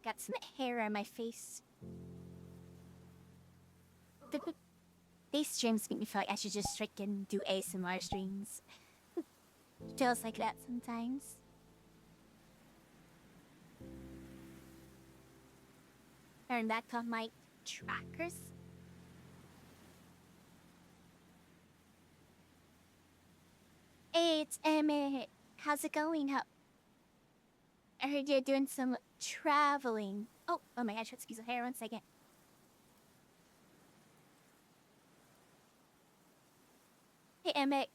Got some hair on my face. These streams make me feel like I should just freaking do ASMR streams. Feels like that sometimes. Turn back on my trackers. Hey, it's Emmett. How's it going? I heard you're doing some traveling. Oh my gosh, excuse me, hair 1 second. Hey, Emmett.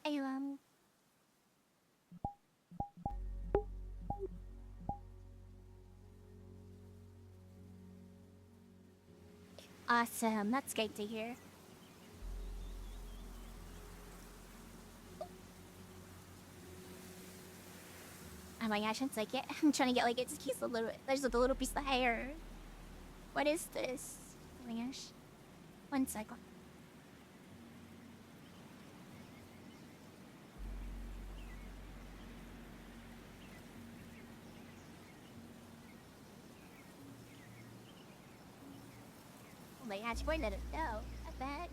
Hey, Awesome, that's great to hear. Oh my gosh, 1 second. I'm trying to get like it's a little. There's a little piece of hair. What is this? Oh my gosh. 1 second. Oh my gosh, where did it go? I bet.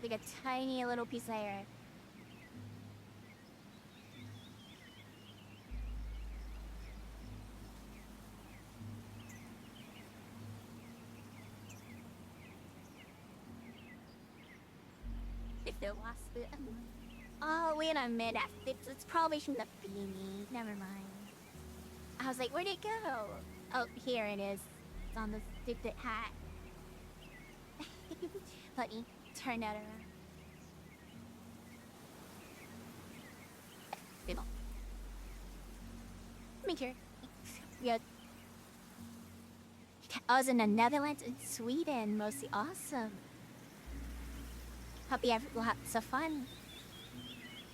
Like a tiny little piece of hair. If there was it. Oh, wait a minute. It's probably from the beanie. Never mind. I was like, where'd it go? Oh, here it is. It's on the stupid hat. Let me turn that around. Make sure. Yeah. I was in the Netherlands and Sweden. Mostly awesome. Hope you have lots of fun.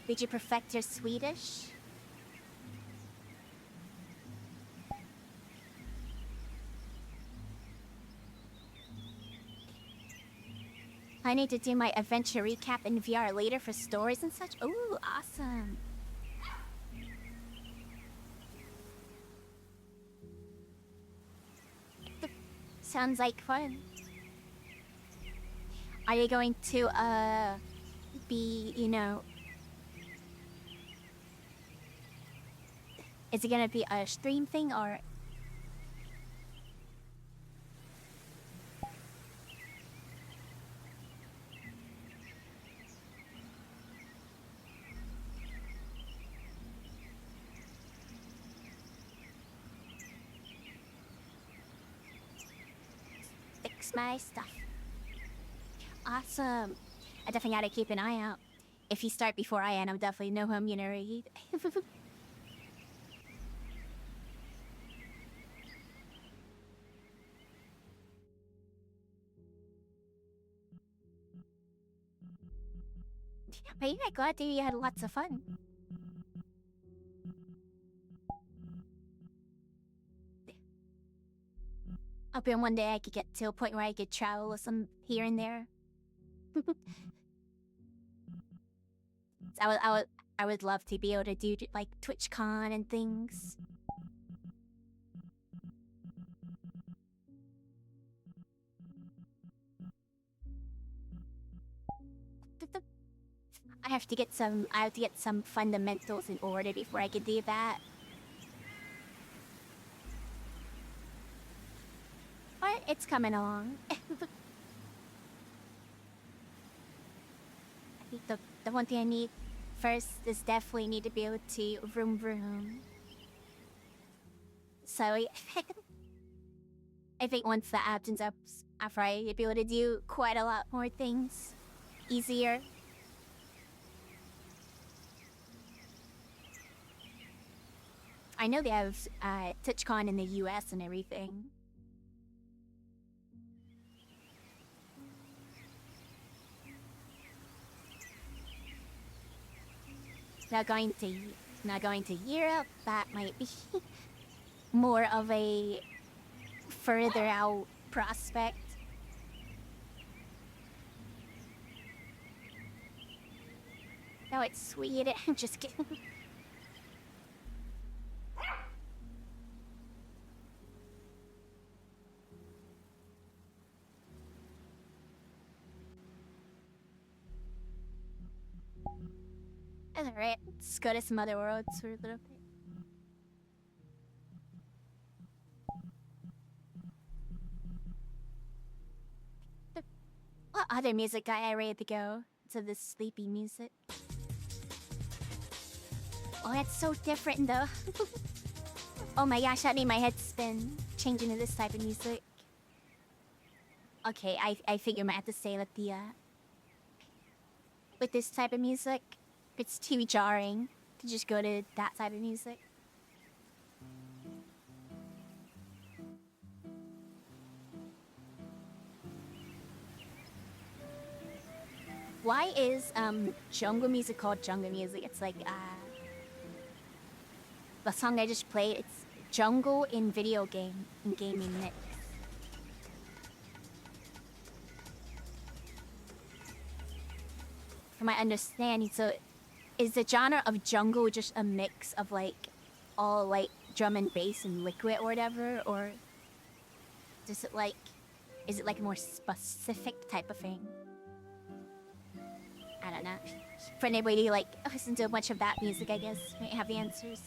Did you perfect your Swedish? I need to do my adventure recap in VR later for stories and such. Ooh, awesome. Sounds like fun. Are you going to, be, you know... Is it gonna be a stream thing, or... Fix my stuff. Awesome. I definitely gotta keep an eye out. If you start before I am, I'll definitely know who I'm gonna read. But yeah, glad to hear you had lots of fun. Hoping one day I could get to a point where I could travel with some here and there. I would love to be able to do like TwitchCon and things. I have to get some fundamentals in order before I can do that. But it's coming along. I think the one thing I need first is definitely need to be able to vroom vroom. So I think once that happens up, after I'll be able to do quite a lot more things easier. I know they have TwitchCon in the US and everything. Not going to Europe, that might be more of a further out prospect. No, it's sweet. I'm just kidding. That's alright. Let's go to some other worlds for a little bit. What other music got I ready to go to this sleepy music? Oh, that's so different though. Oh my gosh, that made my head spin. Changing to this type of music. Okay, I figure I might have to say that with this type of music, it's too jarring to just go to that type of music. Why is jungle music called jungle music? It's like the song I just played, it's jungle in video game in gaming mix. From my understanding, so is the genre of jungle just a mix of like all like drum and bass and liquid or whatever, or is it like a more specific type of thing? I don't know. For anybody who like listen to a bunch of that music, I guess might have the answers.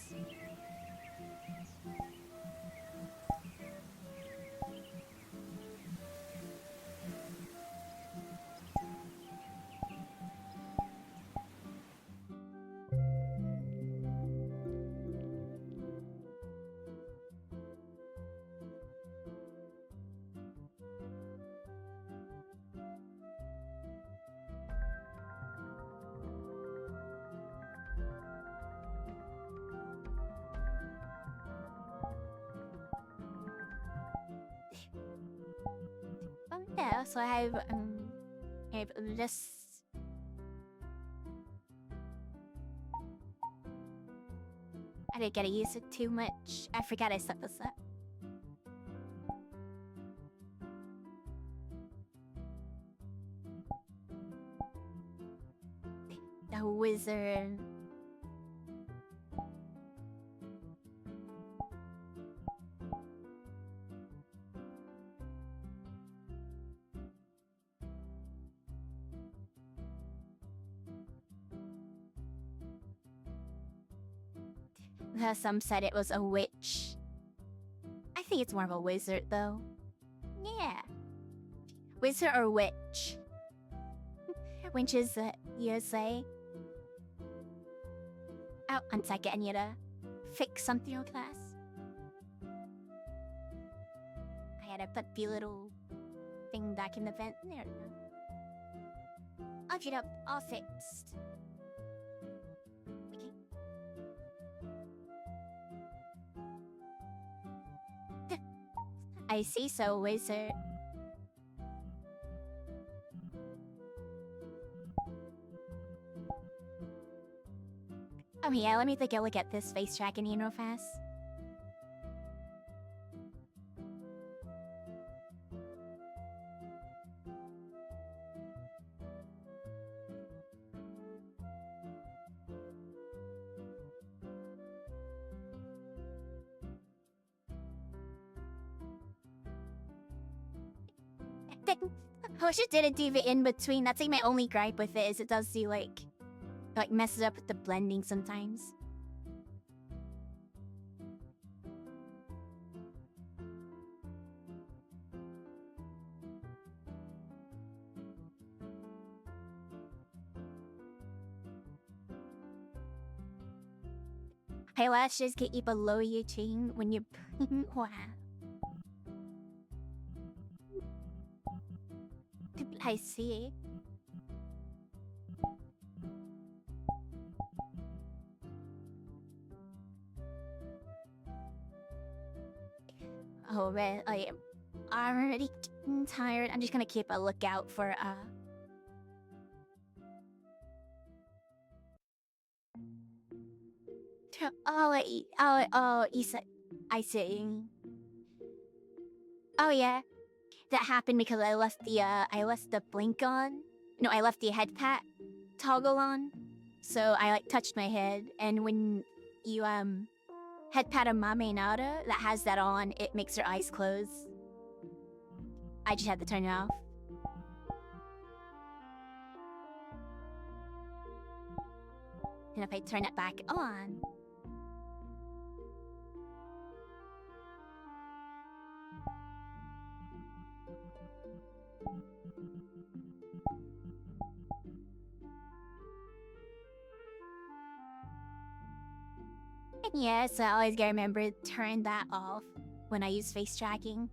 Yeah, so I have this. I didn't get to use it too much. I forgot I set this up. A wizard. Some said it was a witch. I think it's more of a wizard, though. Yeah. Wizard or witch? Which is it, you say? Oh, one second, I need to fix something real fast. I had to put the little thing back in the vent. There we go. I'll get up, all fixed. Okay. I see so, wizard. Oh yeah, let me take a look at this face tracking in real fast. I wish it didn't do the in between. That's like my only gripe with it is it does do like messes up with the blending sometimes. Eyelashes get you below your chin when you're wow. I see. Oh man, I am already getting tired. I'm just gonna keep a lookout for you said I see. Oh yeah. That happened because I left the blink on. No, I left the head pat toggle on. So I like touched my head, and when you head pat a Mame Nada that has that on, it makes your eyes close. I just had to turn it off. And if I turn it back on, yeah, so I always gotta remember to turn that off when I use face tracking.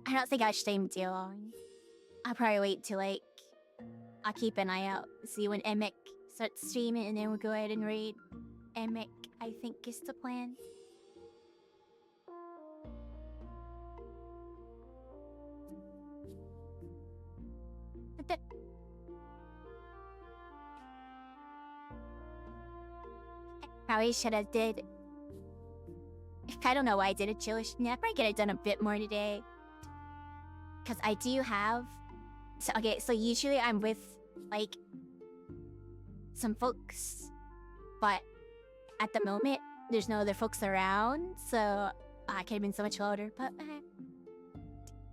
I don't think I should aim too long. I'll probably wait till like I'll keep an eye out, see when Emic starts streaming, and then we'll go ahead and raid Emic. I think is the plan. Probably should have did. I don't know why I did it, Chillish. Yeah, I probably could have done a bit more today. Because I do have... So, okay, so usually I'm with, like, some folks. But at the moment, there's no other folks around. So I could have been so much older. But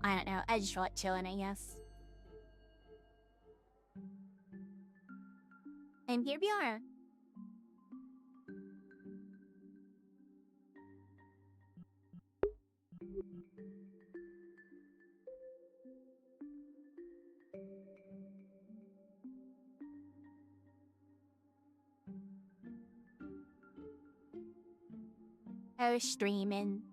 I don't know. I just feel like chilling, I guess. And here we are. I was streaming.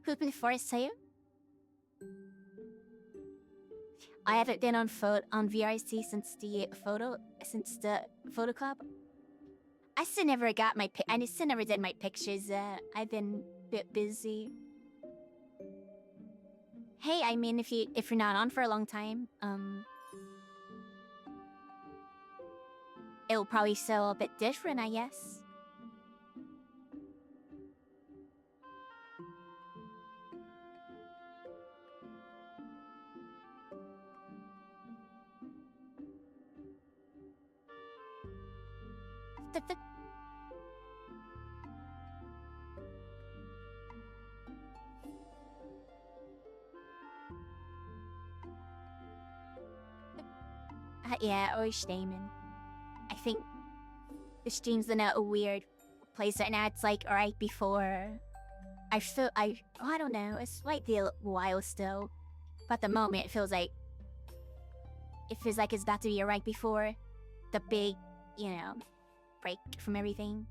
Who's been forced to? I haven't been on VRC since the photo club. I still never got my I still never did my pictures. I've been a bit busy. Hey, I mean, if you're not on for a long time, it'll probably feel a bit different, I guess. Yeah, or Stamen. I think the stream's in a weird place right now. It's like right before. I don't know. It's like a while still, but at the moment it feels like it's about to be right before the big, break from everything.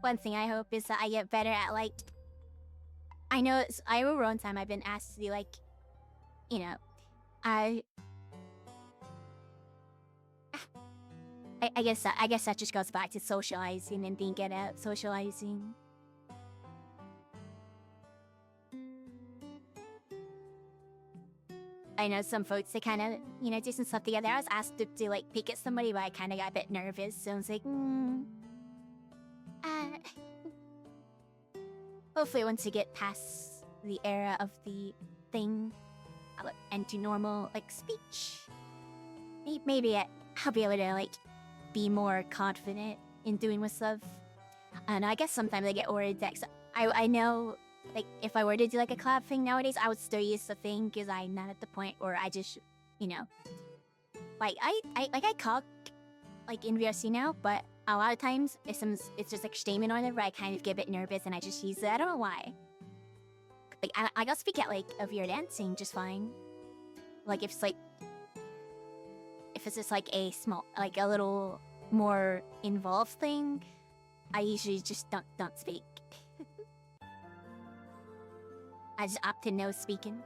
One thing I hope is that I get better at like. I know I remember one time I've been asked to do like, I. I guess that just goes back to socializing and being good at socializing. I know some folks, they kind of, do some stuff together. I was asked to like pick at somebody, but I kind of got a bit nervous. So I was like, hopefully once you get past the era of the thing and to normal, like, speech, maybe I'll be able to, like, be more confident in doing with stuff. And I guess sometimes I get worried that I know, like, if I were to do like a collab thing nowadays, I would still use the thing because I'm not at the point where I just, like I talk like in VRC now, but a lot of times it's just like statement on it where I kind of get a bit nervous and I just use it. I don't know why. Like I got speak at like a VR dancing just fine. Like if it's just like a small, like a little more involved thing, I usually just don't speak. I just opt to no speaking.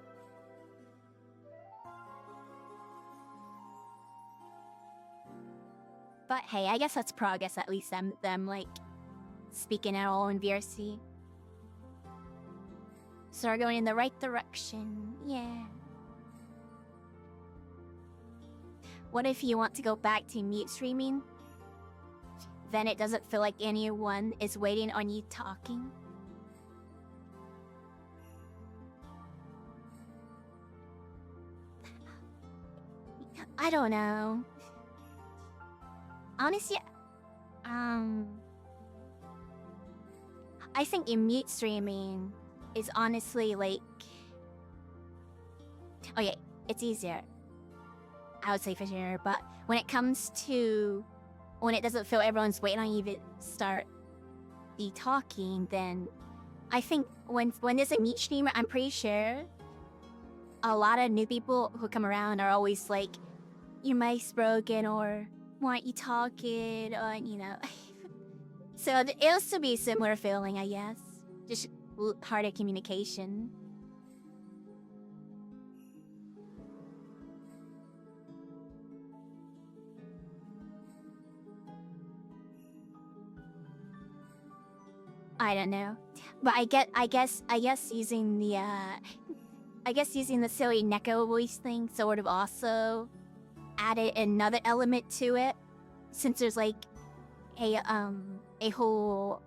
But hey, I guess that's progress, at least them like speaking at all in VRC. So we're going in the right direction, yeah. What if you want to go back to mute streaming? Then it doesn't feel like anyone is waiting on you talking. I don't know. Honestly, I think in mute streaming is honestly like, okay, it's easier. I would say for sure, but when it comes to when it doesn't feel everyone's waiting on you to start the talking, then I think when there's a mute streamer, I'm pretty sure a lot of new people who come around are always like, your mic's broken, or why aren't you talking, or so it'll still be a similar feeling, I guess, just harder communication. I don't know, but I guess using the using the silly Neko voice thing sort of also added another element to it, since there's like a whole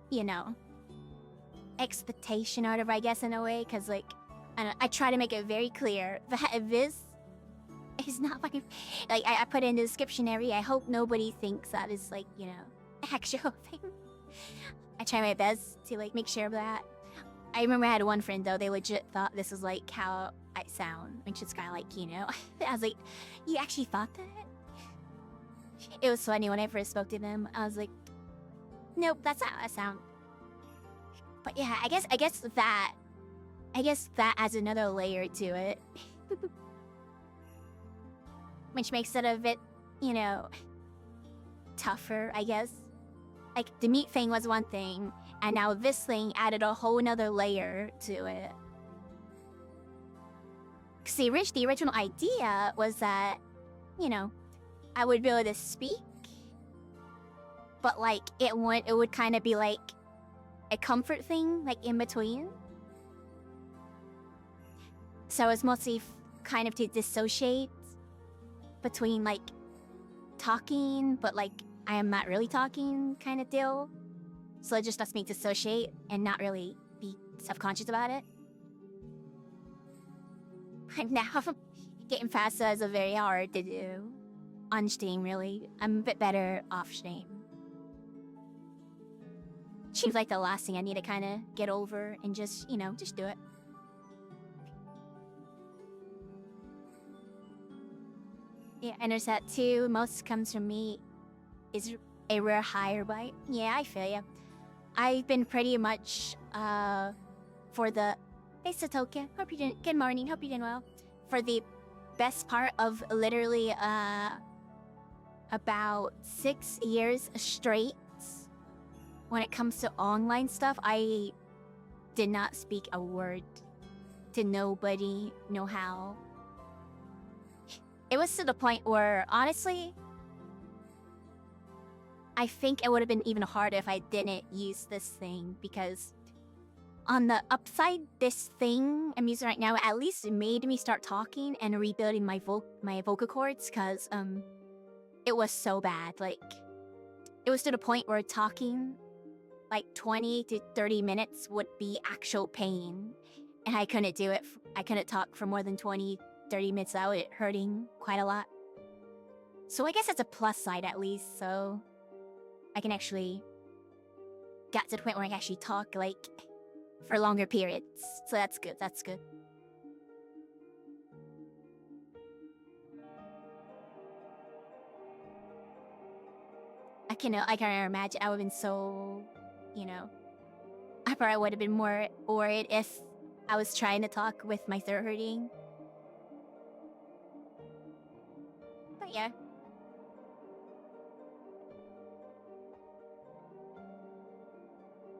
expectation out of it, I guess, in a way, because like I try to make it very clear that this is not like I put in the description area. I hope nobody thinks that is like actual thing. I try my best to like make sure of that. I remember I had one friend though, they legit thought this was like how I sound, which is kind of like, I was like, you actually thought that? It was funny when I first spoke to them. I was like, nope, that's not how I sound. But yeah, I guess that adds another layer to it. Which makes it a bit, tougher, I guess. Like, the meat thing was one thing, and now this thing added a whole nother layer to it. See, the original idea was that, I would be able to speak, but like, it would kind of be like a comfort thing, like in between. So it's mostly kind of to dissociate between like talking, but like I am not really talking kind of deal. So it just lets me dissociate and not really be self-conscious about it. And now getting faster is a very hard to do on stream, really. I'm a bit better off stream. Seems like the last thing I need to kind of get over and just, you know, just do it. Yeah, and there's that too. Most comes from me is a rare higher bite. Yeah, I feel ya. I've been pretty much for the hey Satoka, hope you doing good morning, hope you're doing well. For the best part of literally about 6 years straight when it comes to online stuff, I did not speak a word to nobody, no how. It was to the point where honestly I think it would have been even harder if I didn't use this thing, because on the upside, this thing I'm using right now at least it made me start talking and rebuilding my vocal cords, because it was so bad. Like, it was to the point where talking like 20 to 30 minutes would be actual pain, and I couldn't do it. I couldn't talk for more than 20, 30 minutes without it hurting quite a lot. So I guess it's a plus side at least, so I can actually get to the point where I can actually talk like for longer periods. So that's good, that's good. I can imagine I would have been so, you know, I probably would have been more worried if I was trying to talk with my throat hurting. But yeah.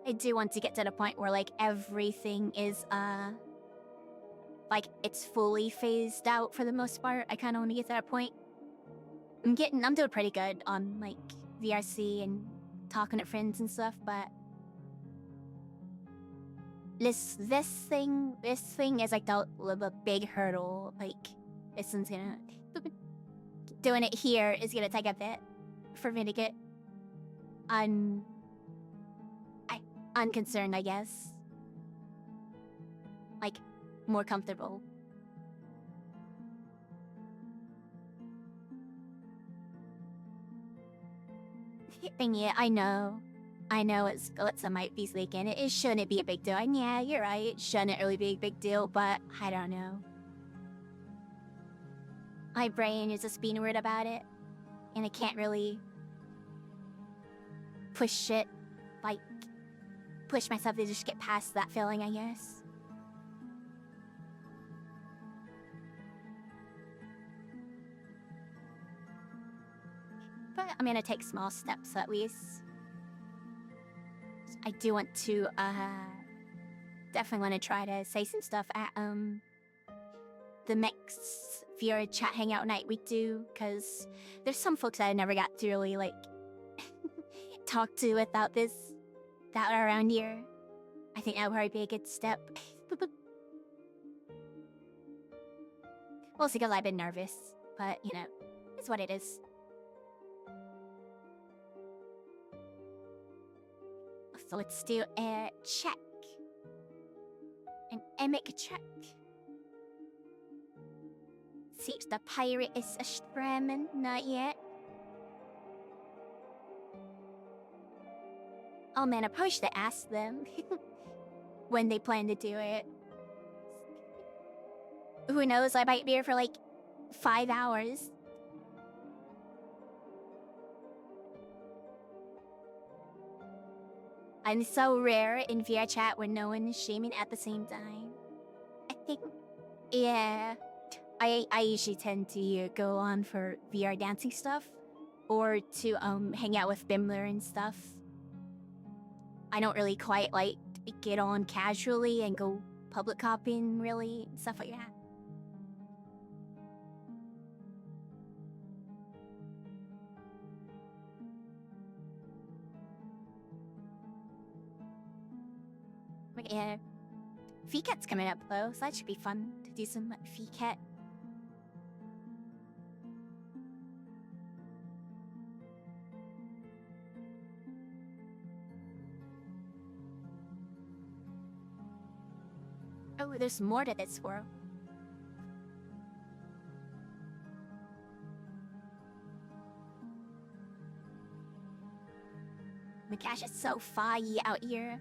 I do want to get to the point where like everything is like it's fully phased out for the most part. I kind of want to get to that point. I'm doing pretty good on like VRC and talking to friends and stuff, but this thing is like the big hurdle. Like, this one's gonna doing it here is gonna take a bit for me to get unconcerned, I guess. Like, more comfortable. Yeah, I know it's Glitza might be leaking. It shouldn't be a big deal. And yeah, you're right, it shouldn't really be a big deal, but I don't know. My brain is just being weird about it, and I can't really push it, like, push myself to just get past that feeling, I guess. But I'm gonna take small steps at least. I do want to, definitely want to try to say some stuff at, the next VR chat hangout night we do, because there's some folks that I never got to really, like, talk to without this, that are around here. I think that would probably be a good step. We'll see, because I've been nervous, but, you know, it's what it is. So let's do a check. An emic check. See if the pirate is a streaming. Not yet. Oh man, I probably should ask them when they plan to do it. Who knows, I might be here for like 5 hours. I'm so rare in VR chat when no one is streaming at the same time. I think, yeah. I usually tend to go on for VR dancing stuff, or to hang out with Bimler and stuff. I don't really quite like get on casually and go public copying, really, stuff like that. But yeah, VCAT's coming up though, so that should be fun to do some VCAT Oh, there's more to this world. The cash is so foggy out here.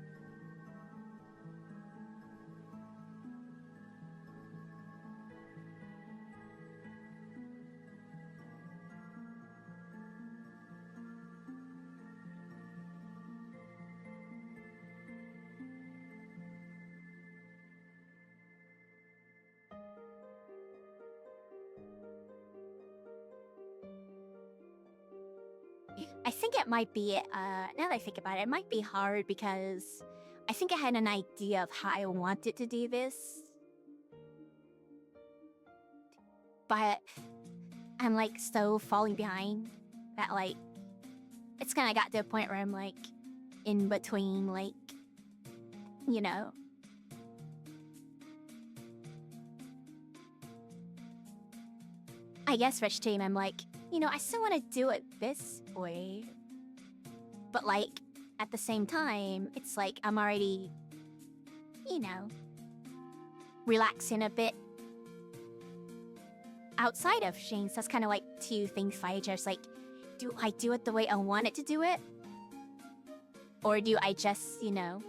I think it might be, now that I think about it, it might be hard because I think I had an idea of how I wanted to do this. But I'm like so falling behind that like it's kind of got to a point where I'm like in between, like, you know. I guess Rich Team, I'm like, you know, I still want to do it this way. But like, at the same time, it's like I'm already, you know, relaxing a bit outside of Shane's. That's kind of like two things fight each other. It's like, do I do it the way I want it to do it? Or do I just, you know,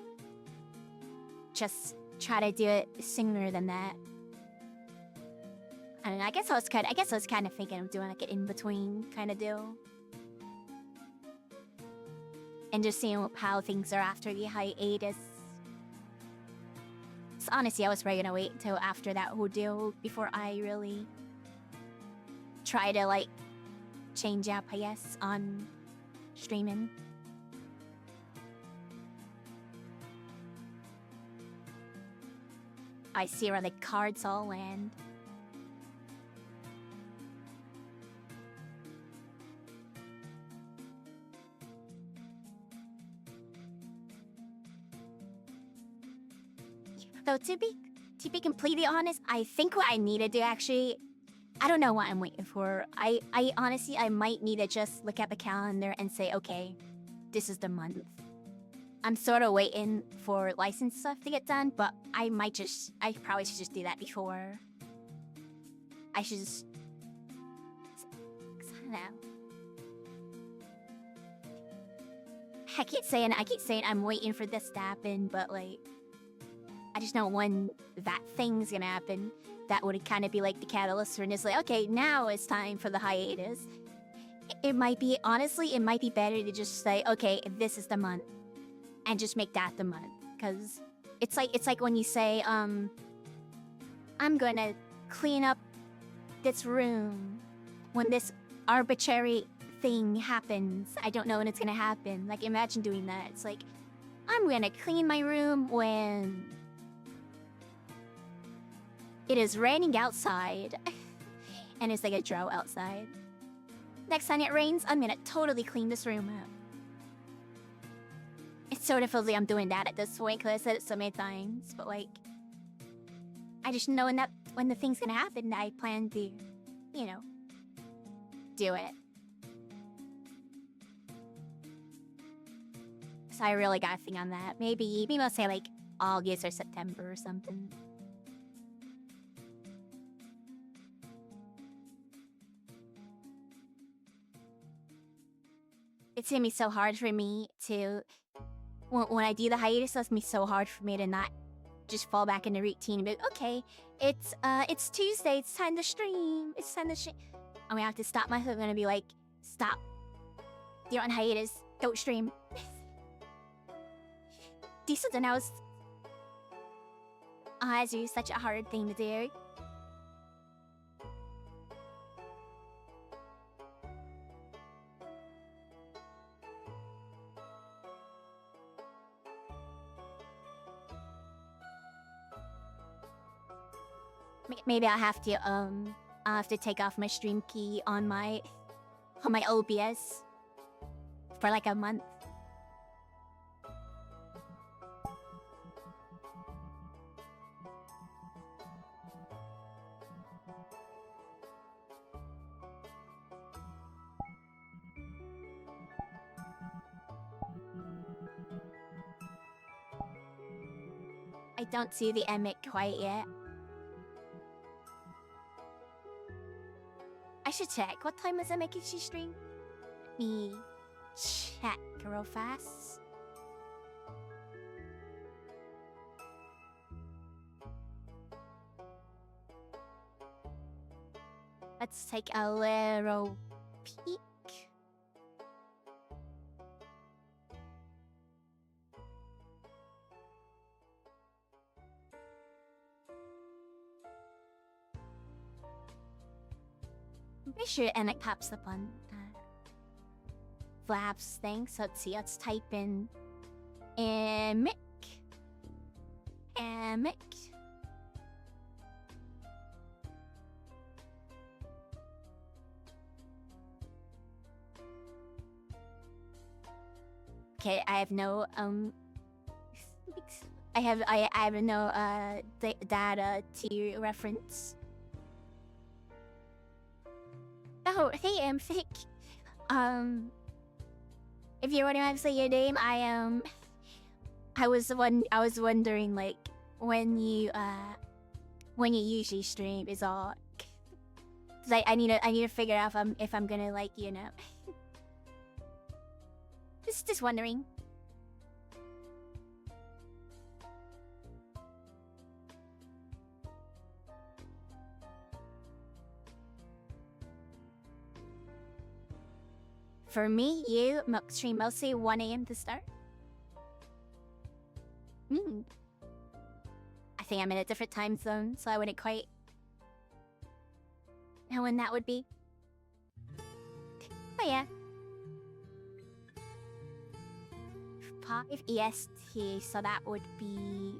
just try to do it sooner than that? I don't know, I guess I was kind of thinking of doing like an in-between kind of deal. And just seeing how things are after the hiatus. So honestly, I was probably gonna wait until after that whole deal before I really try to like change up, I guess, on streaming. I see where the cards all land. Though to be completely honest, I think what I need to do actually, I don't know what I'm waiting for. I honestly, I might need to just look at the calendar and say, okay, this is the month. I'm sort of waiting for license stuff to get done, but I probably should just do that before. I should just, I don't know. I keep saying I'm waiting for this to happen, but like, I just know when that thing's gonna happen, that would kind of be like the catalyst for it's like, okay, now it's time for the hiatus. It might be, honestly, it might be better to just say, okay, this is the month, and just make that the month, because it's like when you say, I'm gonna clean up this room when this arbitrary thing happens. I don't know when it's gonna happen. Like, imagine doing that. It's like, I'm gonna clean my room when it is raining outside and it's like a drought outside. Next time it rains, I'm gonna totally clean this room up. It sort of feels like I'm doing that at this point because I said it so many times, but like, I just know when the thing's gonna happen, I plan to, you know, do it. So I really got a thing on that. Maybe I'll say like August or September or something. It's gonna be so hard for me to, when I do the hiatus, it's gonna be so hard for me to not just fall back into routine and be like, okay, it's Tuesday, it's time to stream, I'm gonna have to stop myself. I'm gonna be like, stop, you're on hiatus, don't stream. This is such a hard thing to do. Maybe I'll have to take off my stream key on my OBS for like a month. I don't see the Emmett quite yet. I should check. What time was Emmett stream? Let me check real fast. Let's take a little peek. I'm pretty sure Emmett pops up on Flaps thing. So let's see. Let's type in Emmett. Emmett. Okay, I have no I have no data to reference. Oh, hey Amphic. If you're wondering how to say your name, I was wondering like when you usually stream is all. Cause I need to figure out if I'm gonna like, you know. Just wondering. For me, you stream mostly 1 a.m. to start. I think I'm in a different time zone, so I wouldn't quite know when that would be. Oh yeah. 5 EST, so that would be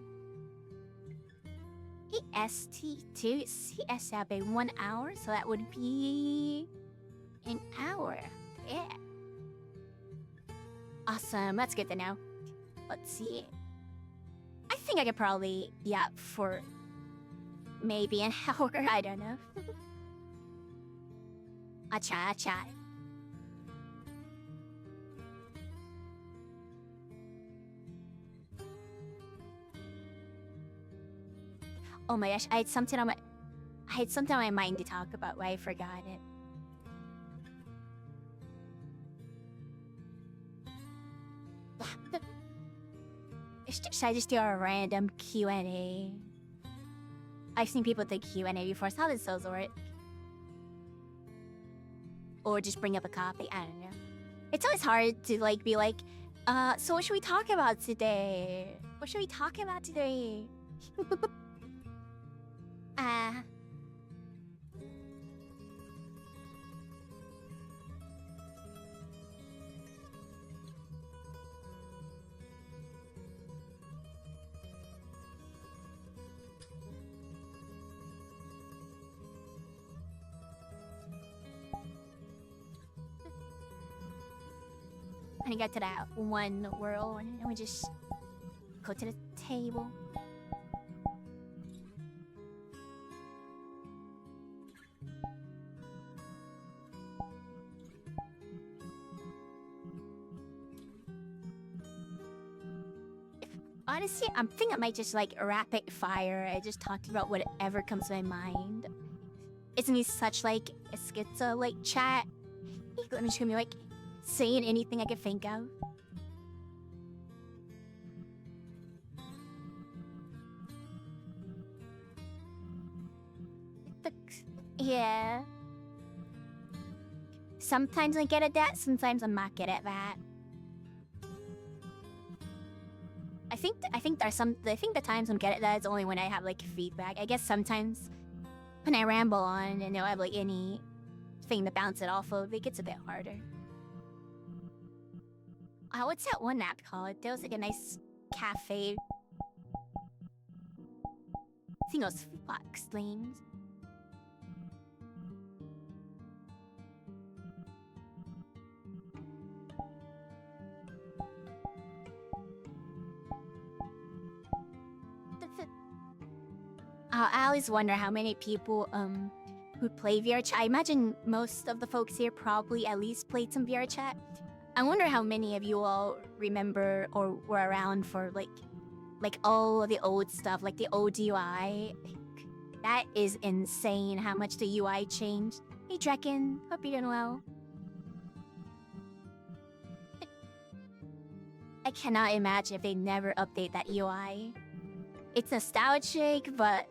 EST to CS would be 1 hour, so that would be an hour. Yeah. Awesome, that's good to know. Let's see. I think I could probably be up for maybe an hour, I don't know. I'll try. Oh my gosh, I had something on my mind to talk about, but I forgot it. Should I just do a random Q&A? I've seen people do Q&A before, so how does those work? Or just bring up a copy, I don't know. It's always hard to like be like, so what should we talk about today? What should we talk about today? When I get to that one world, and we just go to the table. Honestly, I'm thinking I might just like rapid fire. I just talked about whatever comes to my mind. Isn't he such like a schizo like chat? I'm just gonna be like saying anything I can think of. Yeah. Sometimes I get at that, sometimes I'm not good at that. I think the times I'm good at that is only when I have like feedback. I guess sometimes when I ramble on and don't have like any thing to bounce it off of, it gets a bit harder. What's that one app called? There was like a nice cafe. I think it was Fox Lanes. I always wonder how many people who play VR chat. I imagine most of the folks here probably at least played some VR chat. I wonder how many of you all remember or were around for like like all the old stuff, like the old UI. That is insane how much the UI changed. Hey Draken, hope you're doing well. I cannot imagine if they never update that UI. It's nostalgic, but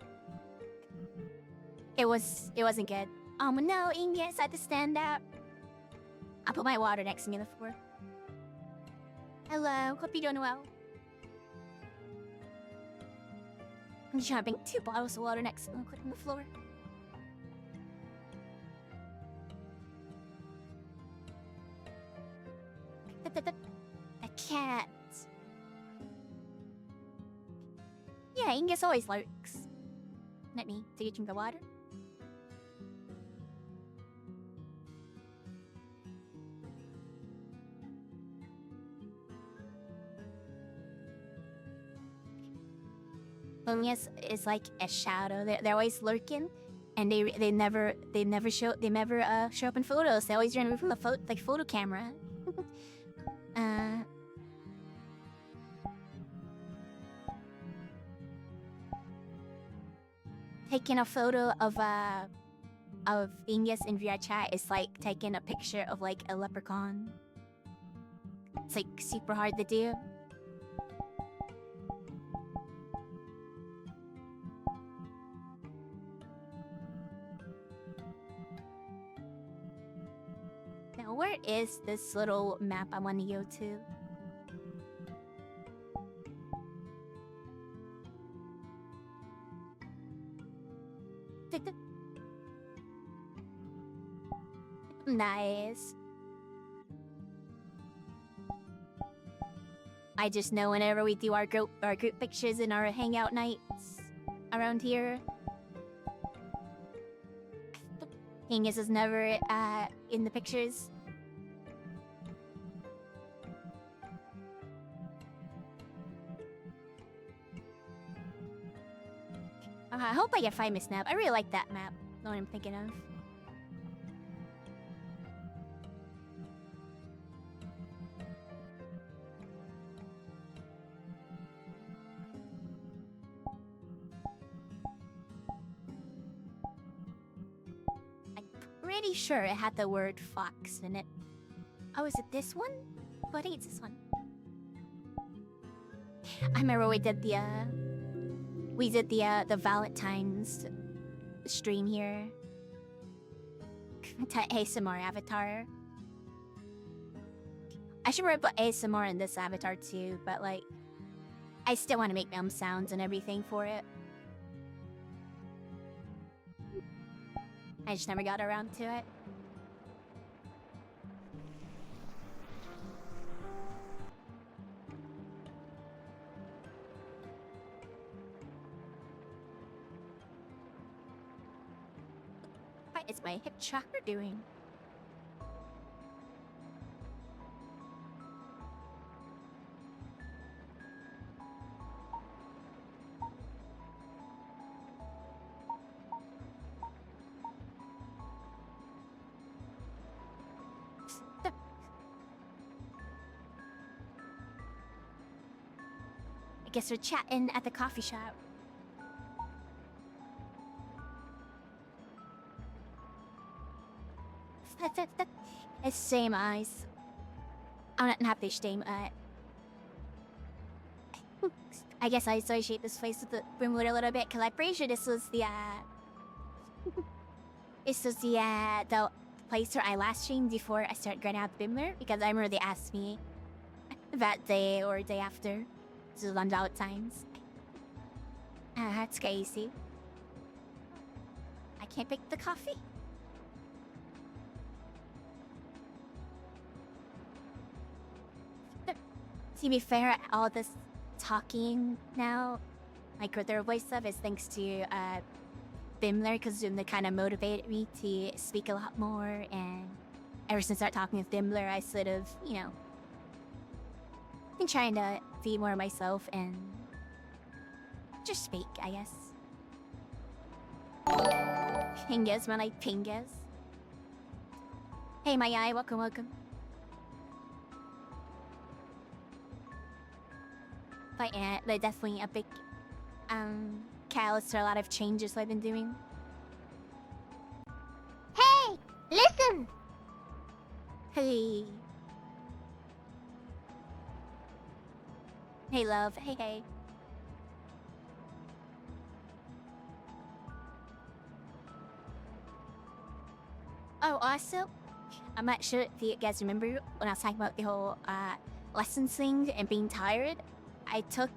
it wasn't good. No, Ingus, I had to stand up. I'll put my water next to me on the floor. Hello, hope you're doing well. I'm just trying to bring 2 bottles of water next to me on the floor. The cat. Yeah, Ingus always lurks. Let me take a drink of water. Ingus is like a shadow. They're always lurking, and they never show up in photos. They always run away from the photo camera. Taking a photo of Ingus in VR chat is like taking a picture of like a leprechaun. It's like super hard to do. Now, where is this little map I want to go to? Nice. I just know whenever we do our group pictures and our hangout nights around here, Ingus is never in the pictures. I hope I can find Miss Map. I really like that map. The one I'm thinking of. Pretty sure it had the word fox in it. Oh, is it this one? Oh, I think it's this one. I remember we did the Valentine's stream here. To ASMR avatar. I should put ASMR in this avatar too, but like, I still want to make sounds and everything for it. I just never got around to it. What is my hip tracker doing? I guess we're chatting at the coffee shop. It's same eyes. I'm not happy same I guess I associate this place with the Brimwood a little bit, because I'm pretty sure this was the this was the place where I last streamed before I started grinding out Bimler, because I remember they asked me that day or day after. This was on Valentine's. That's crazy. I can't pick the coffee. To be fair, all this talking now, like with their voice stuff, is thanks to Bimler, because Bimler kind of motivated me to speak a lot more, and ever since I started talking with Bimler, I sort of, you know, been trying to be more myself and just speak, I guess. Pingas, man, like Pingas. Hey, my eye, welcome. But yeah, they're definitely a big catalyst for a lot of changes I've been doing. Hey, listen! Hey. Hey, love. Hey, hey. Oh, also, I'm not sure if you guys remember when I was talking about the whole lessons thing and being tired. I took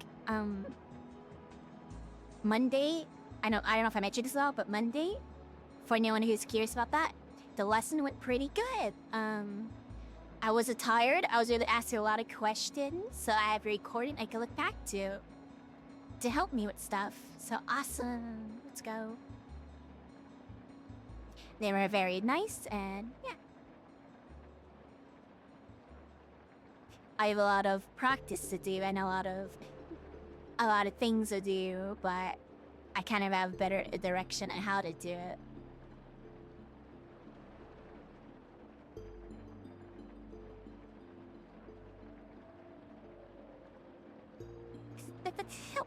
Monday. I don't know if I mentioned this at all, but Monday, for anyone who's curious about that, the lesson went pretty good. I wasn't tired. I was really asking a lot of questions, so I have a recording I can look back to help me with stuff. So awesome. Let's go. They were very nice, and yeah. I have a lot of practice to do and a lot of things to do, but I kind of have better direction on how to do it.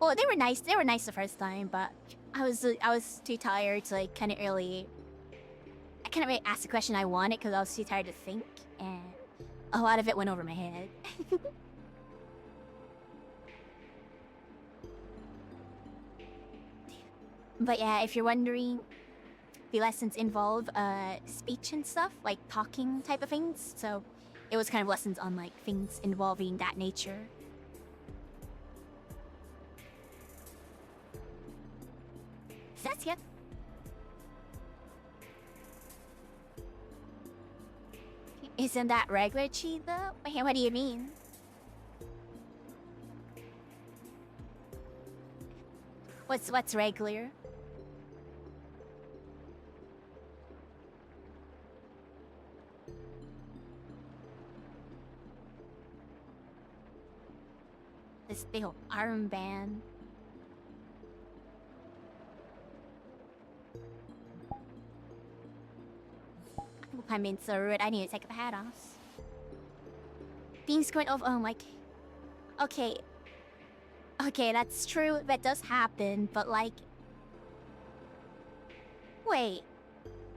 Well, they were nice. They were nice the first time, but I was too tired to like kind of really. I kind of asked the question I wanted because I was too tired to think, and a lot of it went over my head. But yeah, if you're wondering, the lessons involve speech and stuff, like talking type of things. So it was kind of lessons on like things involving that nature. That's Isn't that regular chi though? Wait, what do you mean? What's regular? This big old armband. I'm being so rude. I need to take the hat off. Being squint off. Oh my. Okay. Okay, that's true. That does happen, but like. Wait.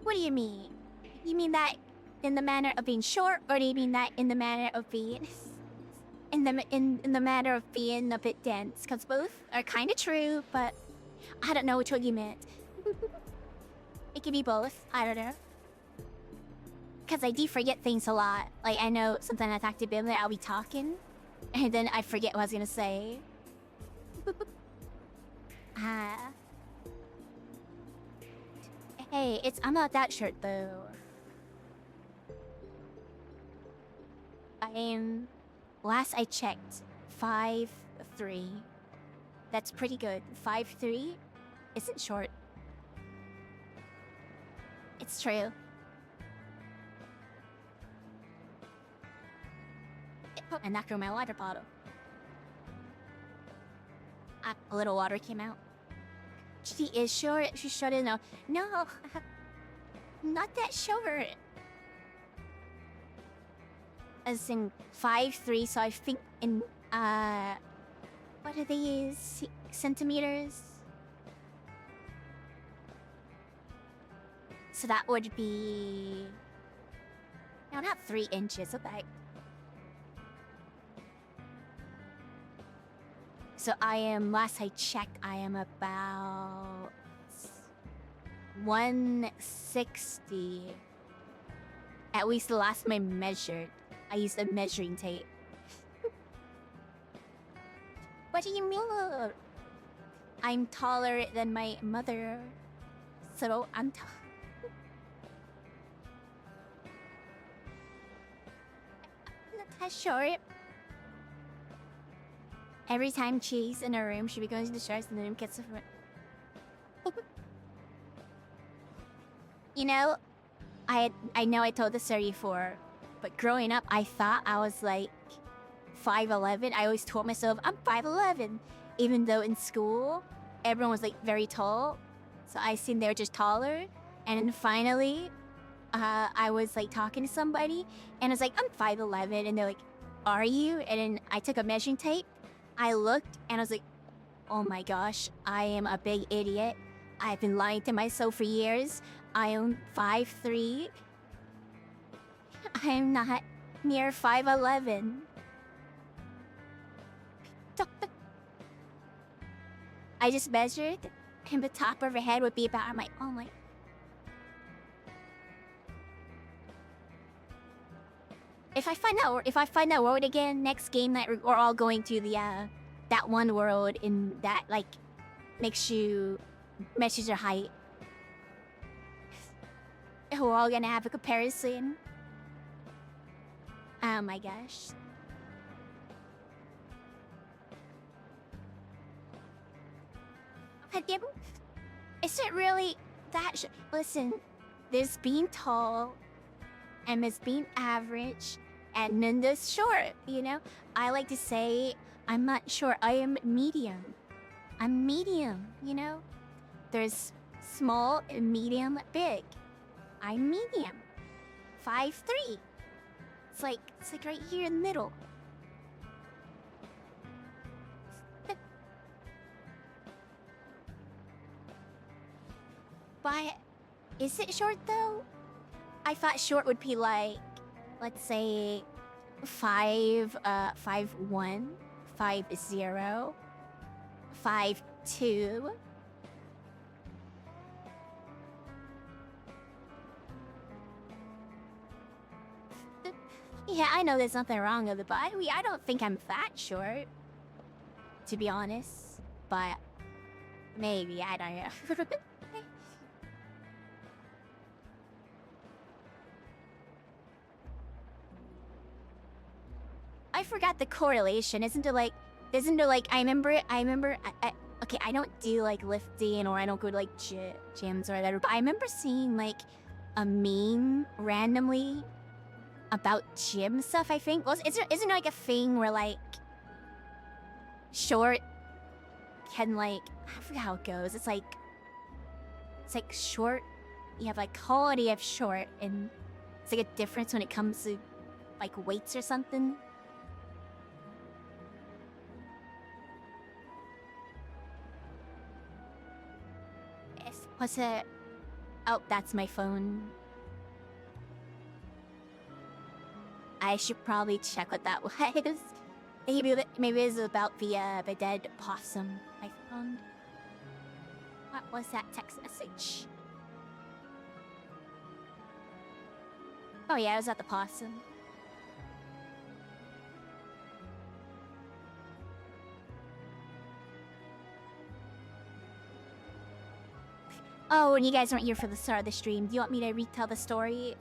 What do you mean? You mean that in the manner of being short, or do you mean that in the manner of being in the matter of being a bit dense? Because both are kind of true, but I don't know which one you meant. It could be both. I don't know. Because I do forget things a lot. Like, I know sometimes I talk to Bimble, I'll be talking, and then I forget what I was gonna say. Hey, I'm not that short though. Last I checked, 5'3". That's pretty good. 5'3" isn't short. It's true. And knocked over my water bottle. A little water came out. She is short. She's short enough. No, not that short. As in 5'3", so I think in what are these centimeters? So that would be no, not 3 inches. Okay. So I am, last I checked, I am about 160. At least the last time I measured. I used a measuring tape. What do you mean? I'm taller than my mother. So I'm not that short. Every time she's in her room, she be going to the stairs and the room gets different. You know, I know I told this story before, but growing up, I thought I was like 5'11". I always told myself I'm 5'11", even though in school everyone was like very tall. So I assumed they were just taller. And then finally, I was like talking to somebody, and I was like, I'm 5'11", and they're like, "Are you?" And then I took a measuring tape. I looked and I was like, oh my gosh, I am a big idiot. I've been lying to myself for years. I am 5'3". I'm not near 5'11". I just measured, and the top of her head would be about. I'm like, oh my. If I find that world again next game night, we're all going to the that one world in that like measures your height. We're all gonna have a comparison. Oh my gosh. Is it really that? Listen, there's being tall, and there's being average, and then there's short. You know, I like to say I'm not short. I am medium. I'm medium. You know, there's small, medium, big. I'm medium. 5'3". It's like right here in the middle. But is it short though? I thought short would be like, let's say, 5'1", 5'0", 5'2". Yeah, I know there's nothing wrong with it, but I don't think I'm that short, to be honest. But maybe, I don't know. I forgot the correlation. Isn't there like I remember okay, I don't do like lifting or I don't go to like gyms or whatever, but I remember seeing like a meme randomly about gym stuff, I think. Isn't there like a thing where like short can like, I forget how it goes. It's like short, you have like quality of short, and it's like a difference when it comes to like weights or something. What's it? Oh, that's my phone. I should probably check what that was. Maybe it's about the dead possum I found. What was that text message? Oh yeah, it was about the possum. Oh, and you guys weren't here for the start of the stream. Do you want me to retell the story?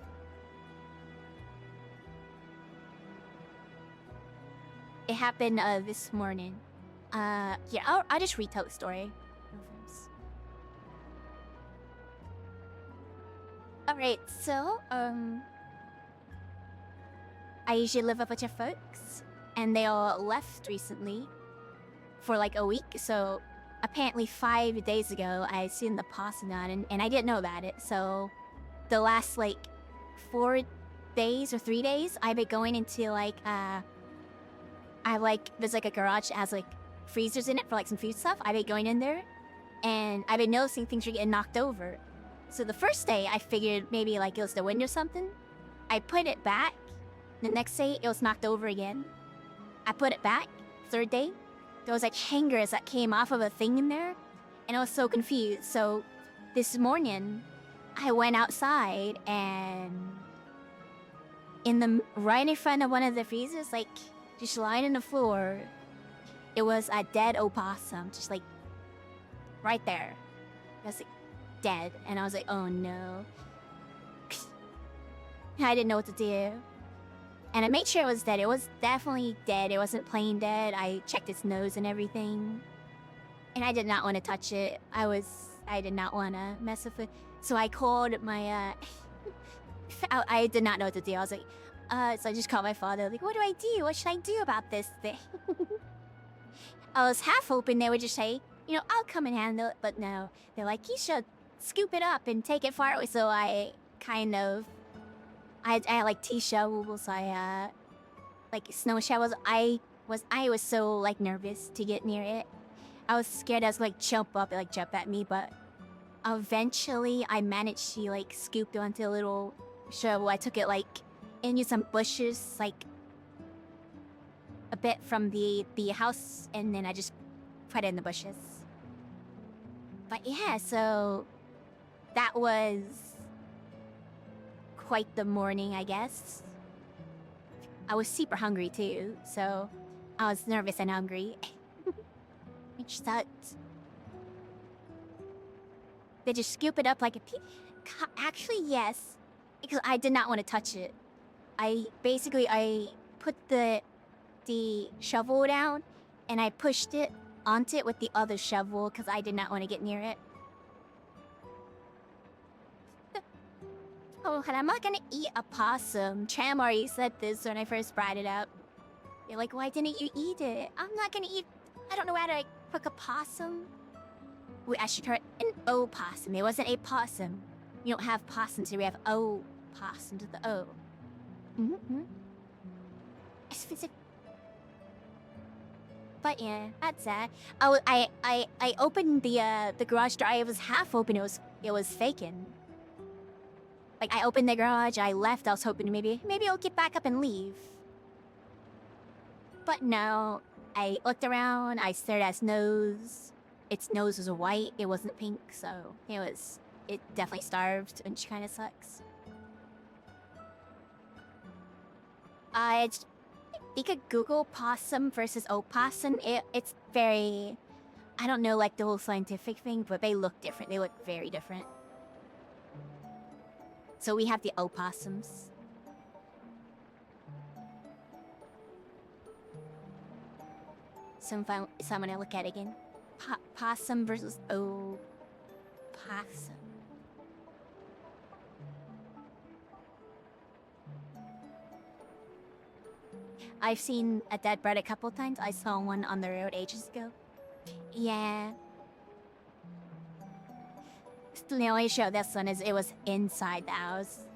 It happened this morning. Yeah, I'll just retell the story. Alright, so, I usually live with a bunch of folks, and they all left recently for like a week, so apparently 5 days ago I seen the possum on, and I didn't know about it, so the last like 4 days or 3 days I've been going into like there's like a garage that has like freezers in it for like some food stuff. I've been going in there, and I've been noticing things are getting knocked over. So the first day I figured maybe like it was the wind or something. I put it back. The next day it was knocked over again. I put it back. Third day, there was like hangers that came off of a thing in there, and I was so confused. So this morning I went outside, and right in front of one of the freezers, like just lying on the floor, it was a dead opossum, just like right there. It was like dead, and I was like, oh no. I didn't know what to do. And I made sure it was dead. It was definitely dead. It wasn't plain dead. I checked its nose and everything. And I did not want to touch it. I did not want to mess with it. So I called my, I did not know what to do. I was like, so I just called my father, like, what do I do? What should I do about this thing? I was half hoping they would just say, you know, I'll come and handle it. But no, they're like, you should scoop it up and take it far away. So I kind of, I had like tea shovels, like snow shovels. I was I was so like nervous to get near it. I was scared I was like jump up and like jump at me, but eventually I managed to like scoop onto a little shovel. I took it like into some bushes, like a bit from the house, and then I just put it in the bushes. But yeah, so that was quite the morning, I guess. I was super hungry too, so I was nervous and hungry. Which sucked. They just scoop it up like a actually, yes. Because I did not want to touch it. I put the shovel down and I pushed it onto it with the other shovel because I did not want to get near it. Oh, and I'm not gonna eat a possum. Tram already said this when I first brought it up. You're like, why didn't you eat it? I'm not gonna eat. I don't know how to like, cook a possum. Wait, I should try an opossum. It wasn't a possum. We don't have possums here. We have opossums with the O. Mm-hmm. But yeah, that's that. Oh, I opened the garage door. It was half open. It was faking. Like I opened the garage. I left. I was hoping maybe I'll get back up and leave. But no, I looked around. I stared at its nose. Its nose was white. It wasn't pink, so it definitely starved, which kind of sucks. You could Google possum versus opossum. It's very, I don't know like the whole scientific thing, but they look different. They look very different. So we have the opossums. So I'm gonna look at it again. Possum versus opossum. I've seen a dead bird a couple times. I saw one on the road ages ago. Yeah. The only show this one is it was inside the house.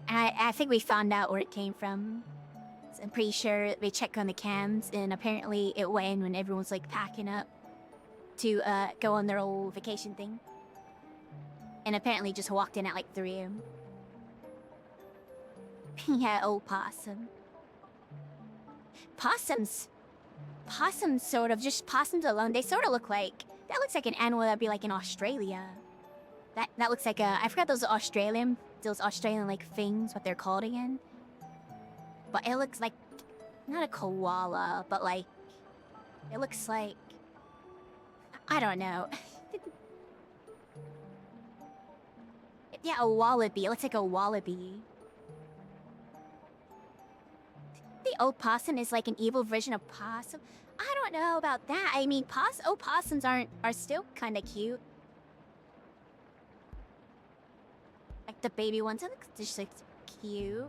I think we found out where it came from. So I'm pretty sure they checked on the cams, and apparently it went when everyone's like packing up to go on their old vacation thing. And apparently just walked in at like 3 a.m. Yeah, old possum. Possums sort of, just possums alone, they sort of look like, that looks like an animal that'd be like in Australia. That looks like I forgot those Australian like things, what they're called again. But it looks like, not a koala, but like, it looks like, I don't know. Yeah, a wallaby, it looks like a wallaby. The opossum is like an evil version of possum. I don't know about that. I mean, opossums are still kind of cute. Like the baby ones, it looks just like cute.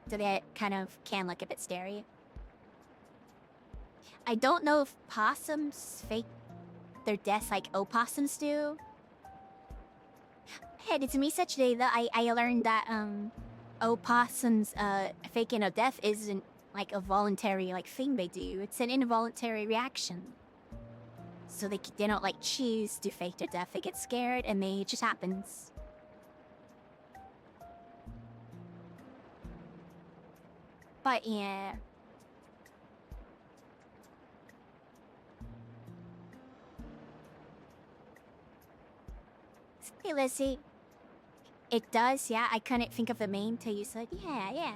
So they kind of can look a bit scary. I don't know if possums fake their deaths like opossums do. Hey, it's me such today that I learned that opossums faking a death isn't like a voluntary like thing they do. It's an involuntary reaction. So they don't like choose to fake their death. They get scared and it just happens. But yeah. Hey Lizzie. It does, yeah. I couldn't think of the name till you said, yeah.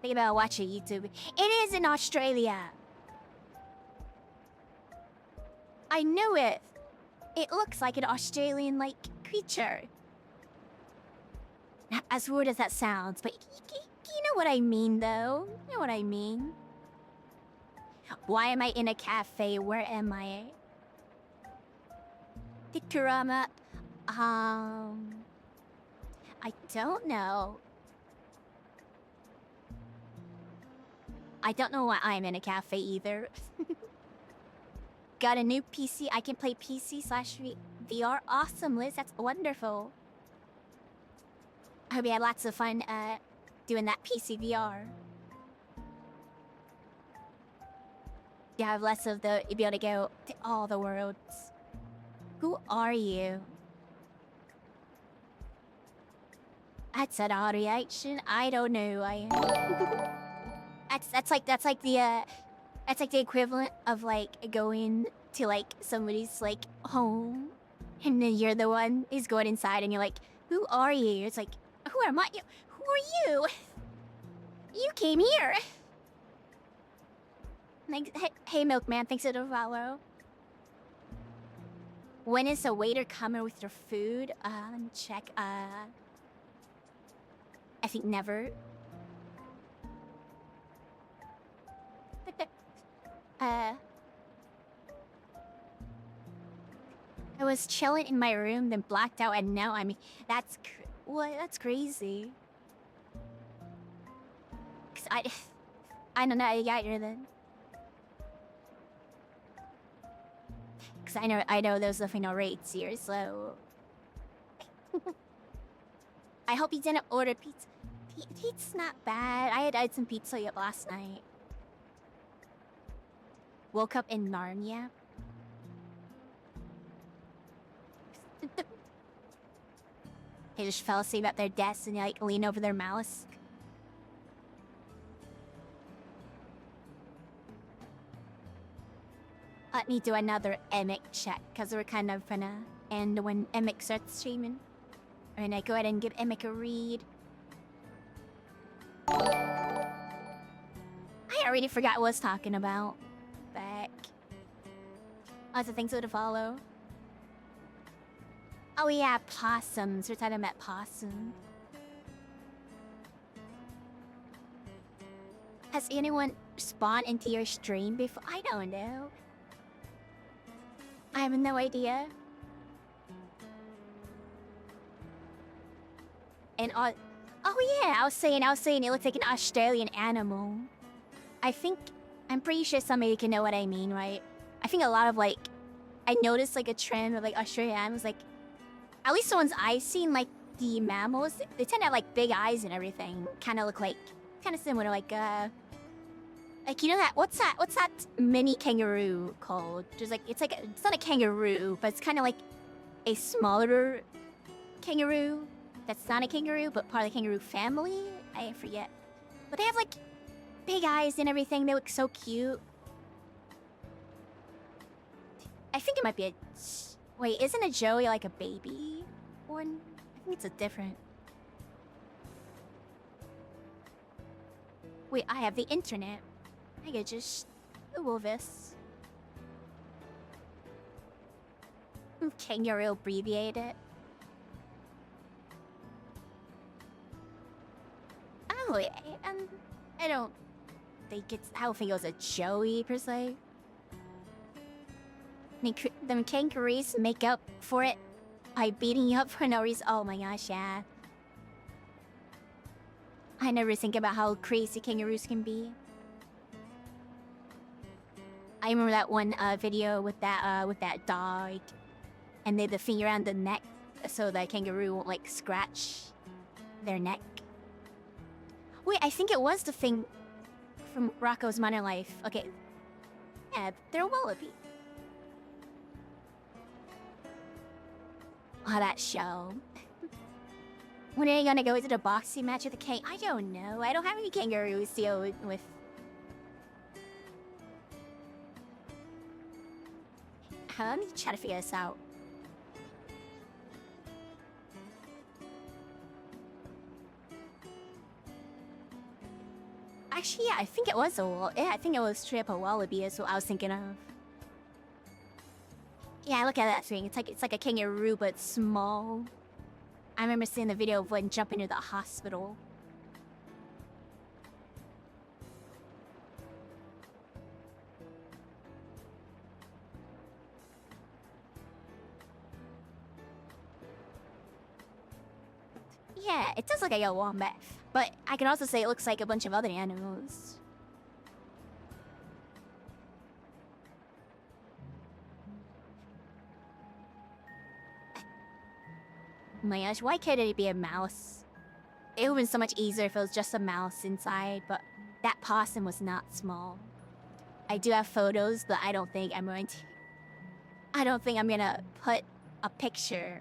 Think about watching YouTube. It is in Australia. I knew it. It looks like an Australian-like creature. Not as weird as that sounds, but you know what I mean, though. You know what I mean. Why am I in a cafe? Where am I? Tikurama. I don't know. I don't know why I'm in a cafe either. Got a new PC. I can play PC/VR. Awesome, Liz. That's wonderful. I hope you had lots of fun doing that PCVR. You have less of the you'll be able to go to all the worlds. Who are you? That's an odd reaction. I don't know. That's like the equivalent of like going to like somebody's like home, and then you're the one who's going inside, and you're like, "Who are you?" It's like, "Who am I? Who are you? You came here." Like, hey, Milkman, thanks for the follow. When is the waiter coming with your food? Let me check. I think never. I was chilling in my room, then blacked out, and now I'm. What? That's crazy. Cause I don't know how you got here then. Cause I know there's definitely no rates here, so. I hope you didn't order pizza. Pizza's not bad. I had some pizza yet last night. Woke up in Narnia. They just fell asleep at their desk and like lean over their mouse. Let me do another Emic check, because we're kind of gonna end when Emic starts streaming. I'm gonna go ahead and give Emic a read. I already forgot what I was talking about. Back. Lots of things to follow. Oh yeah, possums. We're talking about possum. Has anyone spawned into your stream before? I don't know. I have no idea. And oh yeah, I was saying it looks like an Australian animal. I'm pretty sure somebody can know what I mean, right? I think a lot of like, I noticed like a trend of like Australian animals, like, at least the ones I've seen, like the mammals, they tend to have like big eyes and everything. Kind of look like, kind of similar, like you know that what's that mini kangaroo called? There's like it's not a kangaroo, but it's kind of like a smaller kangaroo that's not a kangaroo but part of the kangaroo family. I forget, but they have like big eyes and everything. They look so cute. I think it might be a wait. Isn't a joey like a baby one? I think it's a different. Wait, I have the internet. I could just Google this. Kangaroo abbreviated. Oh, I don't think I don't think it was a joey per se. Them kangaroos make up for it by beating you up for no reason. Oh my gosh, yeah. I never think about how crazy kangaroos can be. I remember that one video with that dog, and they had the finger around the neck so the kangaroo won't like scratch their neck. Wait, I think it was the thing from Rocco's Modern Life. Okay, yeah, they're a wallaby. Oh, that show. When are you gonna go to the boxing match with the king? I don't know. I don't have any kangaroos to go with. Let me try to figure this out. Actually, yeah, I think it was I think it was straight up a wallaby is what I was thinking of. Yeah, look at that thing. It's like a kangaroo but small. I remember seeing the video of one jumping into the hospital. Yeah, it does look like a wombat, but I can also say it looks like a bunch of other animals. Oh my gosh, why can't it be a mouse? it would have been so much easier if it was just a mouse inside, but that possum was not small. I do have photos, but I don't think I'm gonna put a picture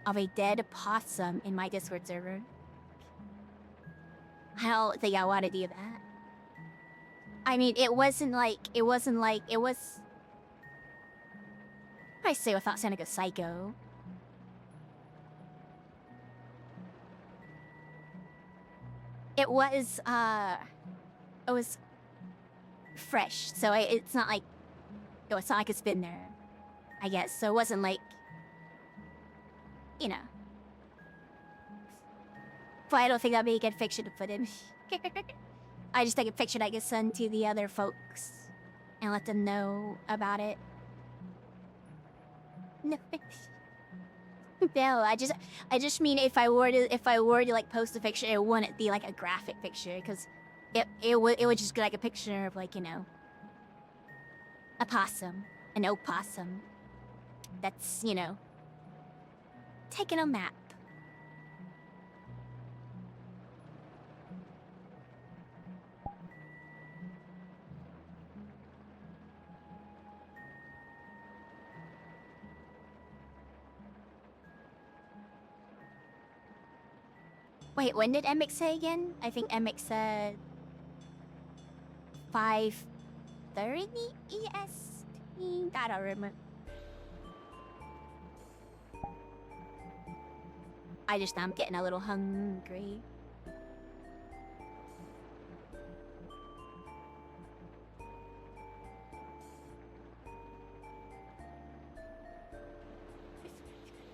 of a dead possum in my Discord server. I don't think I want to do that. I mean, it was... I say without sounding like a psycho. It was fresh, so it's not like... it's not like it's been there, I guess. So it wasn't like... you know. But I don't think that'd be a good picture to put in. I just take a picture that I can send to the other folks and let them know about it. No, no, I just mean if I were to like post a picture, it wouldn't be like a graphic picture, because it would just be like a picture of, like, you know, a possum, an opossum that's, you know, taking a map. Wait, when did Emic say again? I think Emic said 5:30 EST. I don't remember. I'm getting a little hungry.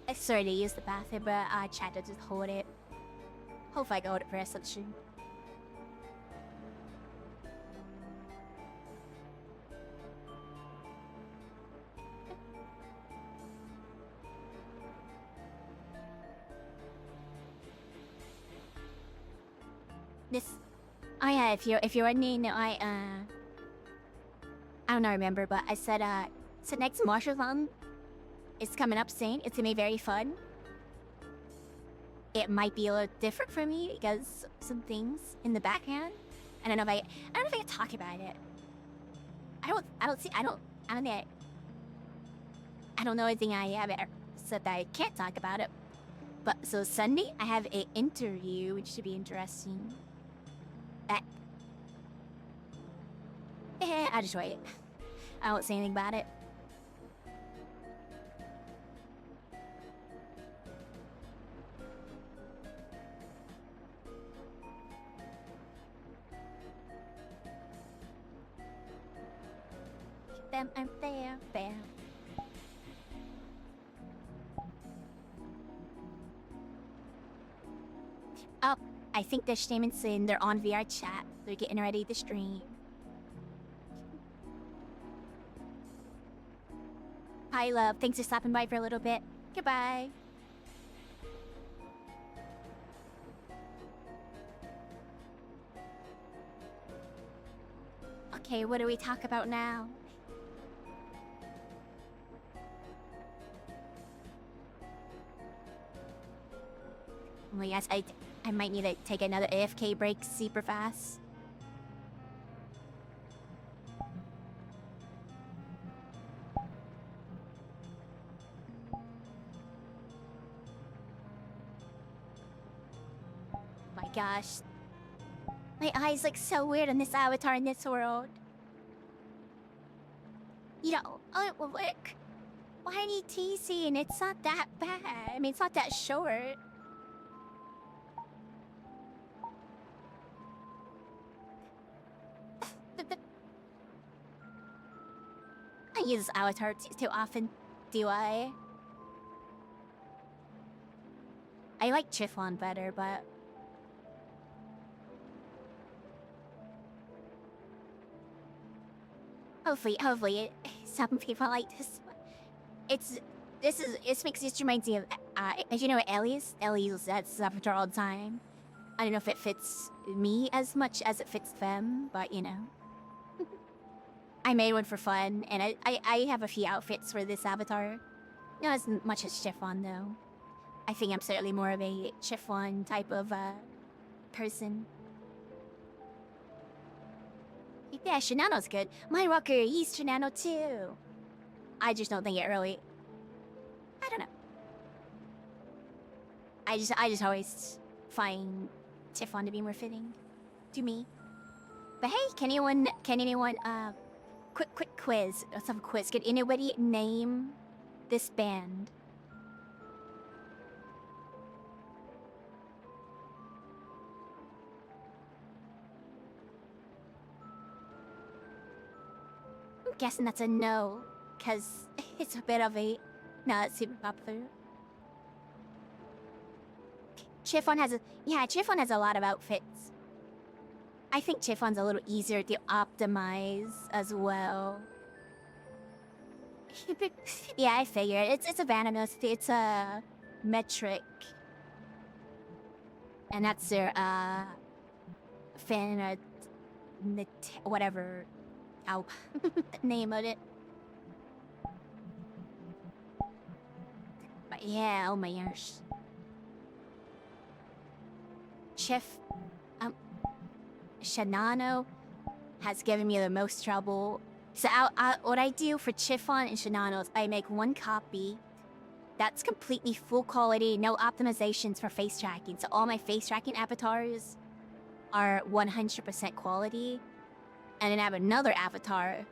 I sorry to use the bathroom, but I tried to just hold it. Hopefully I can hold it for the rest of the stream. Oh yeah, if you're wondering, I don't remember, but I said so next Marshathon is coming up soon. It's gonna be very fun. It might be a little different for me because some things in the background. I don't know if I can talk about it. I don't know anything I have said that I can't talk about it. But so Sunday I have an interview which should be interesting. I'll just wait. I won't say anything about it. Bam, I'm there, bam. Oh, I think the streaming's in. They're on VR chat. They're getting ready to stream. Hi, love. Thanks for stopping by for a little bit. Goodbye. Okay, what do we talk about now? Well, yes, I might need to take another AFK break super fast. My gosh. My eyes look so weird on this avatar in this world. You know, oh, look. Why are you teasing? It's not that bad. I mean, it's not that short. I use avatar too often, do I? I like Chiffon better, but... Hopefully, some people like this. This reminds me of, as you know, Ellie's that's avatar all the time. I don't know if it fits me as much as it fits them, but you know. I made one for fun, and I have a few outfits for this avatar. Not as much as Chiffon, though. I think I'm certainly more of a Chiffon type of person. Yeah, Shinano's good. My rocker, he's Shinano too. I just don't think it really. I don't know. I just always find Chiffon to be more fitting to me. But hey, can anyone quick quiz. Let's have a quiz. Can anybody name this band? I'm guessing that's a no, because it's a bit of a not super popular. Chiffon has a lot of outfits. I think Chiffon's a little easier to optimize as well. Yeah, I figured. It's a Vanimus. It's a metric. And that's their fan whatever name of it. But yeah, oh my gosh. Shinano has given me the most trouble. So what I do for Chiffon and Shinano is I make one copy that's completely full quality, no optimizations for face tracking. So all my face tracking avatars are 100% quality. And then I have another avatar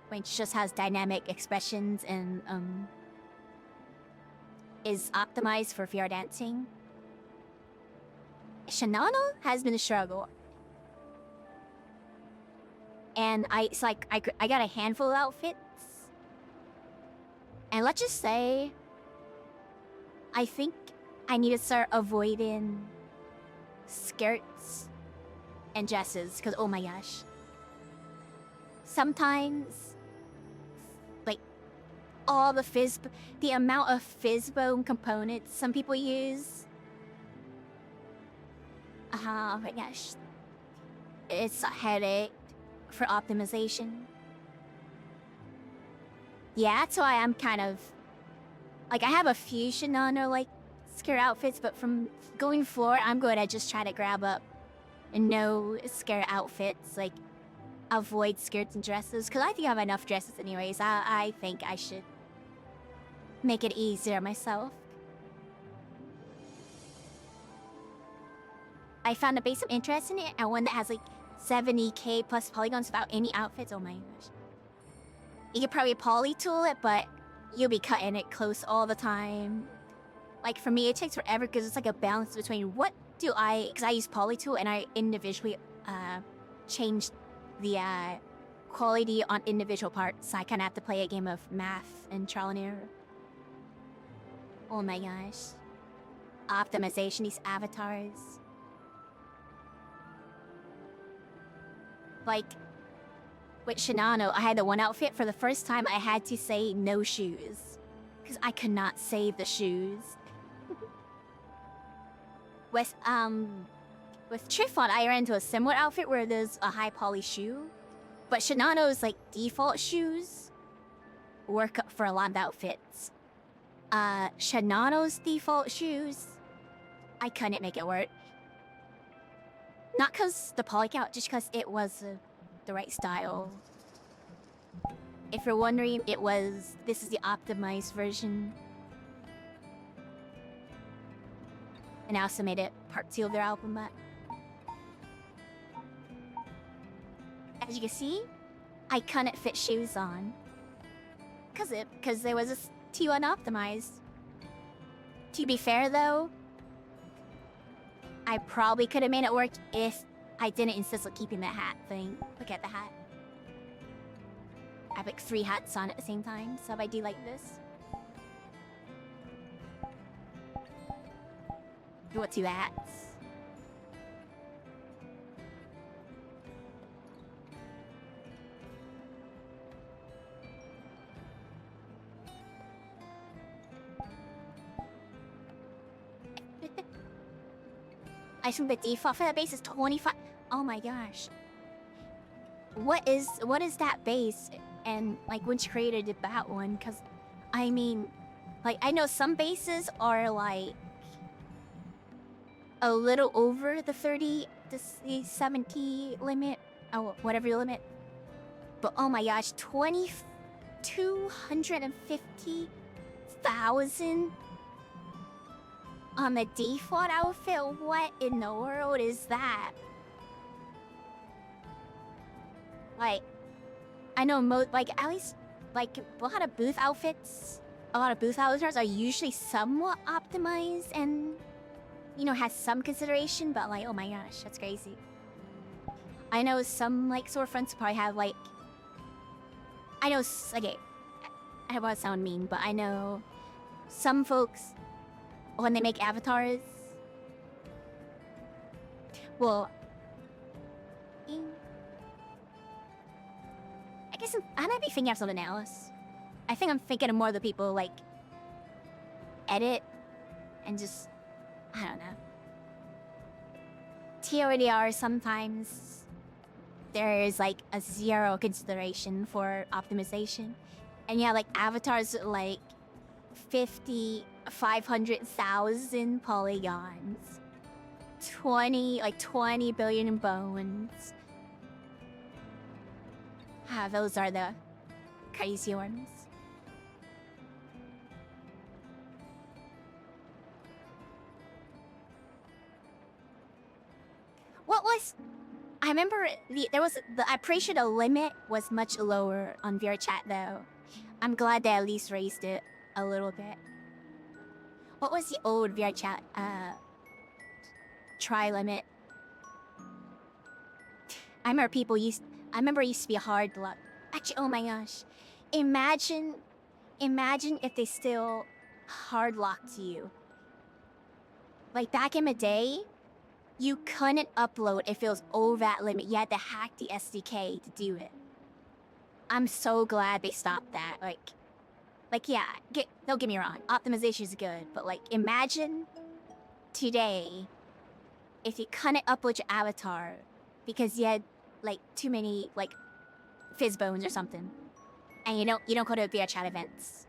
which just has dynamic expressions and is optimized for VR dancing. Shinano has been a struggle. And I got a handful of outfits. And let's just say, I think I need to start avoiding skirts and dresses, because oh my gosh. Sometimes, like, all the amount of Fizzbone components some people use. Oh my gosh. It's a headache for optimization. Yeah, that's why I'm kind of like, I have a few Shinano like skirt outfits, but from going forward, I'm going to just try to grab up no skirt outfits, like avoid skirts and dresses, because I think I have enough dresses anyways. I think I should make it easier myself. I found a base of interest in it, and one that has like 70k plus polygons without any outfits. Oh my gosh. You could probably poly tool it, but you'll be cutting it close all the time. Like for me, it takes forever because it's like a balance between because I use poly tool and I individually change the quality on individual parts. So I kind of have to play a game of math and trial and error. Oh my gosh. Optimization, these avatars. Like, with Shinano, I had the one outfit. For the first time, I had to say no shoes. Because I could not save the shoes. With Chiffon, I ran into a similar outfit where there's a high poly shoe. But Shinano's, like, default shoes work for a lot of outfits. Shinano's default shoes, I couldn't make it work. Not because the poly count, just because it was the right style. If you're wondering, this is the optimized version. And I also made it part 2 of their album, but as you can see, I couldn't fit shoes on. Because there was this too unoptimized. To be fair though, I probably could have made it work if I didn't insist on keeping that hat thing. Look at the hat. I have like 3 hats on at the same time, so if I do like this. Do what 2 hats? I think the default for that base is 25. Oh my gosh. What is that base? And like which creator did that one? Because I mean, like I know some bases are like a little over the 30 to 70 limit, oh, whatever your limit. But oh my gosh, 250,000 on the default outfit? What in the world is that? Like, I know like at least like a lot of booth outfits, a lot of booth avatars are usually somewhat optimized and, you know, has some consideration, but like, oh my gosh, that's crazy. I know some like storefronts probably have like, I know, okay, I don't want to sound mean, but I know some folks, when they make avatars, well, I guess I might be thinking of something else. I think I'm thinking of more of the people like edit and just, I don't know. TLDR sometimes there is like a zero consideration for optimization. And yeah, like avatars like 500,000 polygons. 20 billion bones. Ah, those are the crazy ones. What was... I remember I'm pretty sure the limit was much lower on VRChat though. I'm glad they at least raised it a little bit. What was the old VRChat try limit? I remember it used to be hard luck. Actually, oh my gosh. Imagine if they still hard locked you. Like back in the day, you couldn't upload if it was over that limit. You had to hack the SDK to do it. I'm so glad they stopped that. Like yeah, don't get me wrong, optimization is good, but like imagine today if you couldn't upload your avatar because you had like too many like fizz bones or something, and you don't go to VRChat events.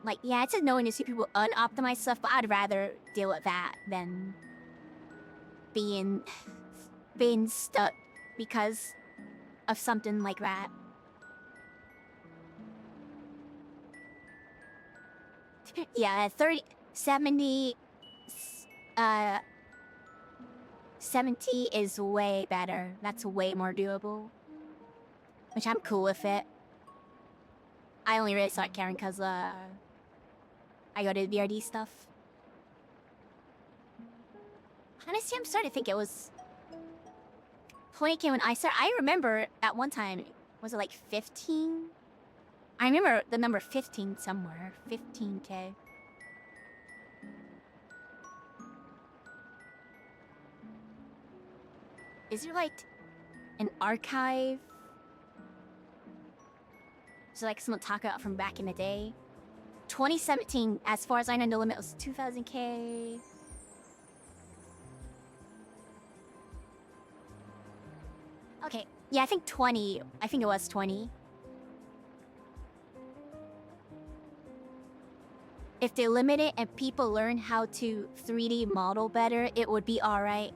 Like yeah, it's annoying to see people unoptimize stuff, but I'd rather deal with that than being stuck because of something like that. Yeah, 70 is way better. That's way more doable. Which I'm cool with it. I only really start caring because I go to the BRD stuff. Honestly, I'm starting to think it was 20k when I started. I remember at one time, was it like 15? I remember the number 15 somewhere. 15k. Is there like an archive? So like someone talk about from back in the day? 2017, as far as I know, the limit was 2000k. Okay, yeah, I think it was 20. If they limit it and people learn how to 3D model better, it would be alright.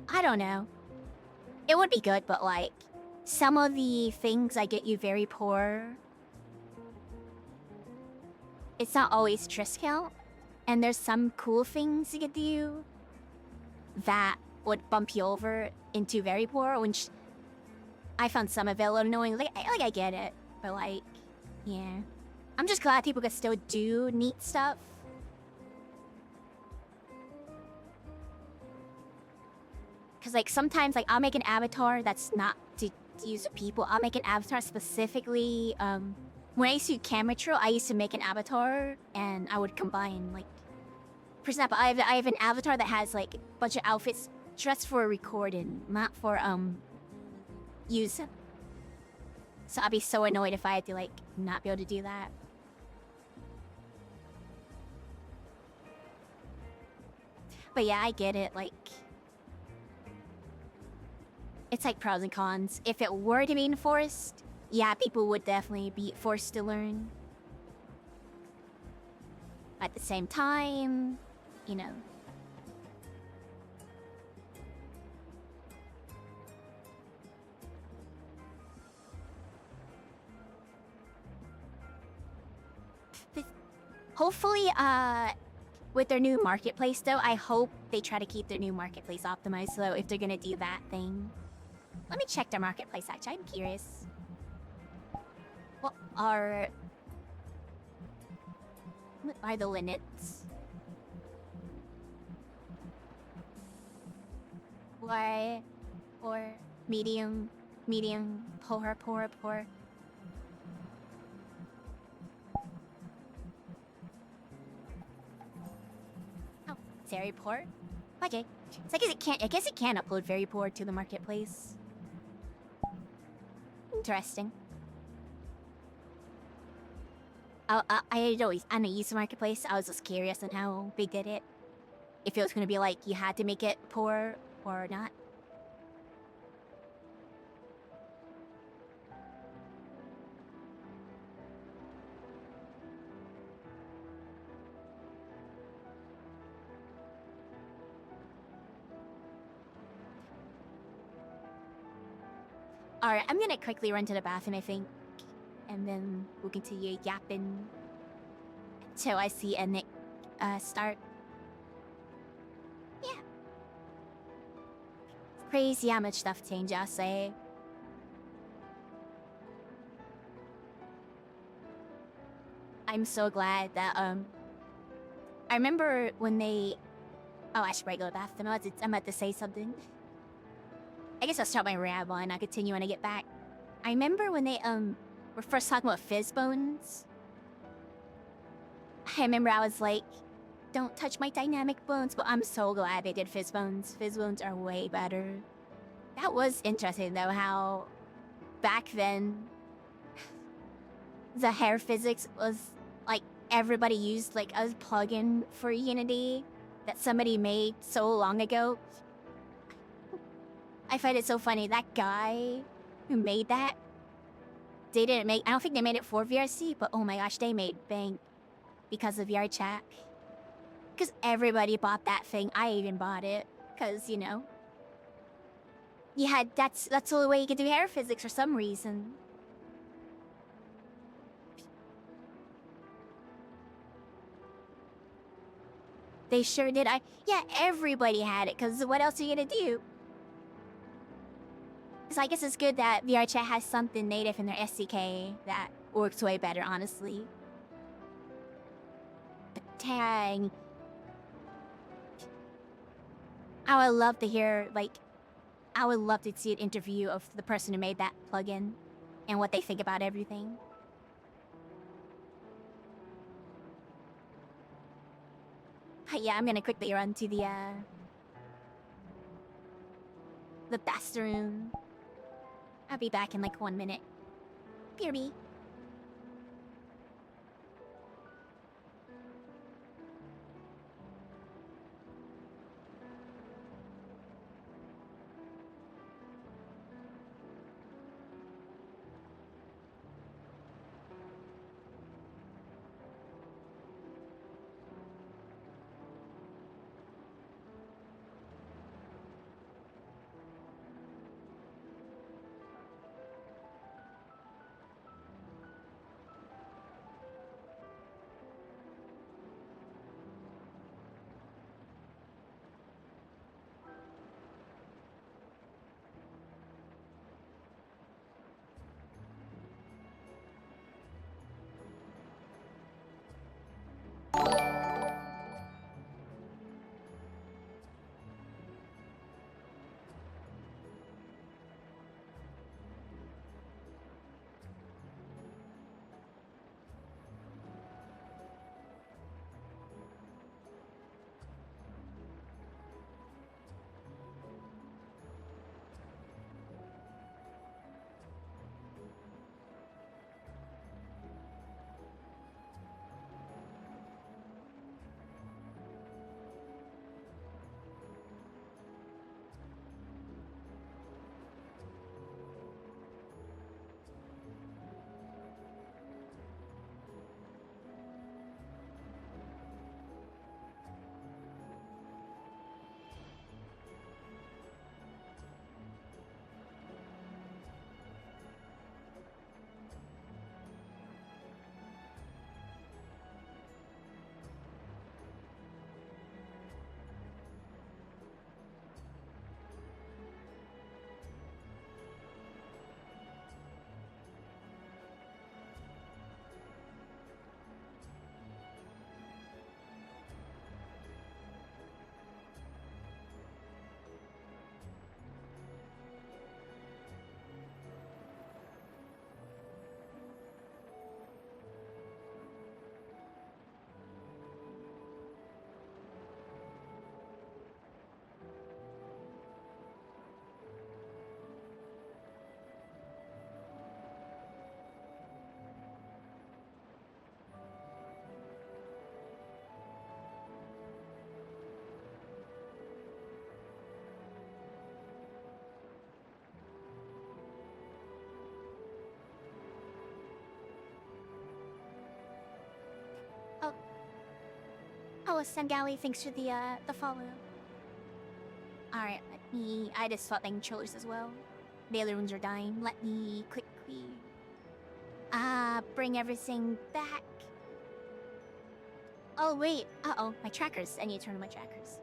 I don't know. It would be good, but like, some of the things that get you very poor, it's not always Triskelt. And there's some cool things you could do that would bump you over into very poor, which I found some of it a little annoying. Like I get it, but like, yeah. I'm just glad people can still do neat stuff. Cause like sometimes like I'll make an avatar that's not to use with people. I'll make an avatar specifically. When I used to do camera troll, I used to make an avatar and I would combine like, for example, I have an avatar that has like a bunch of outfits just for recording, not for use. So I'd be so annoyed if I had to like not be able to do that. But yeah, I get it, like... It's like pros and cons. If it were to be enforced, yeah, people would definitely be forced to learn. At the same time, you know, Hopefully, with their new marketplace, though, I hope they try to keep their new marketplace optimized. So if they're gonna do that thing, let me check their marketplace. Actually, I'm curious. What are the limits? Why? Or medium, poor. Oh, very poor. Okay. So I guess it can upload very poor to the marketplace. Interesting. I don't use the marketplace. I was just curious on how they did it. If it was gonna be like you had to make it poor or not. Alright, I'm gonna quickly run to the bathroom, I think. And then we'll continue yapping till I see a Nick start. Yeah. It's crazy how much stuff changed, I'll say. I'm so glad that I remember when they I should probably go to the bathroom. I'm about to say something. I guess I'll start my ramble and I'll continue when I get back. I remember when they were first talking about fizz bones. I remember I was like, don't touch my dynamic bones, but I'm so glad they did fizz bones. Fizz bones are way better. That was interesting though, how back then the hair physics was like everybody used like a plugin for Unity that somebody made so long ago. I find it so funny. That guy who made that, they didn't make... I don't think they made it for VRC, but oh my gosh, they made bank because of VRChat. Because everybody bought that thing. I even bought it. Because, you know... You had... That's the only way you could do hair physics for some reason. They sure did. Yeah, everybody had it. Because what else are you gonna do? So I guess it's good that VRChat has something native in their SDK that works way better, honestly. But dang. I would love to hear, like... I would love to see an interview of the person who made that plugin. And what they think about everything. Yeah, I'm gonna quickly run to the bathroom. I'll be back in like 1 minute. BRB. Sangali, thanks for the follow. Alright, let me... I just fought like controllers as well. The other ones are dying. Let me quickly... bring everything back. Oh, wait. Uh-oh, my trackers. I need to turn on my trackers.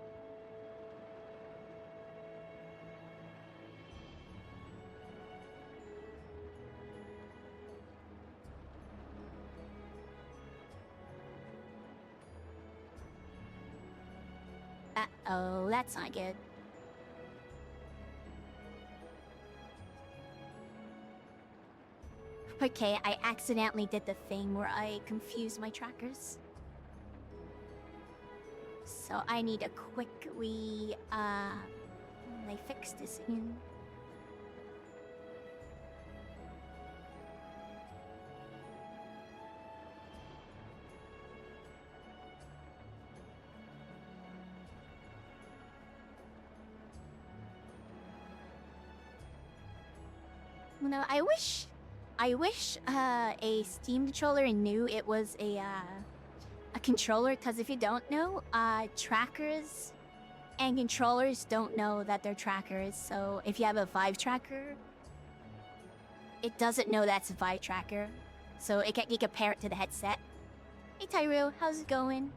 Uh-oh, that's not good. Okay, I accidentally did the thing where I confused my trackers. So I need to quickly, they fixed this again. No, I wish a Steam controller knew it was a controller, because if you don't know, trackers and controllers don't know that they're trackers. So if you have a Vive tracker, it doesn't know that's a Vive tracker. So it can't compare it to the headset. Hey Tyro, how's it going?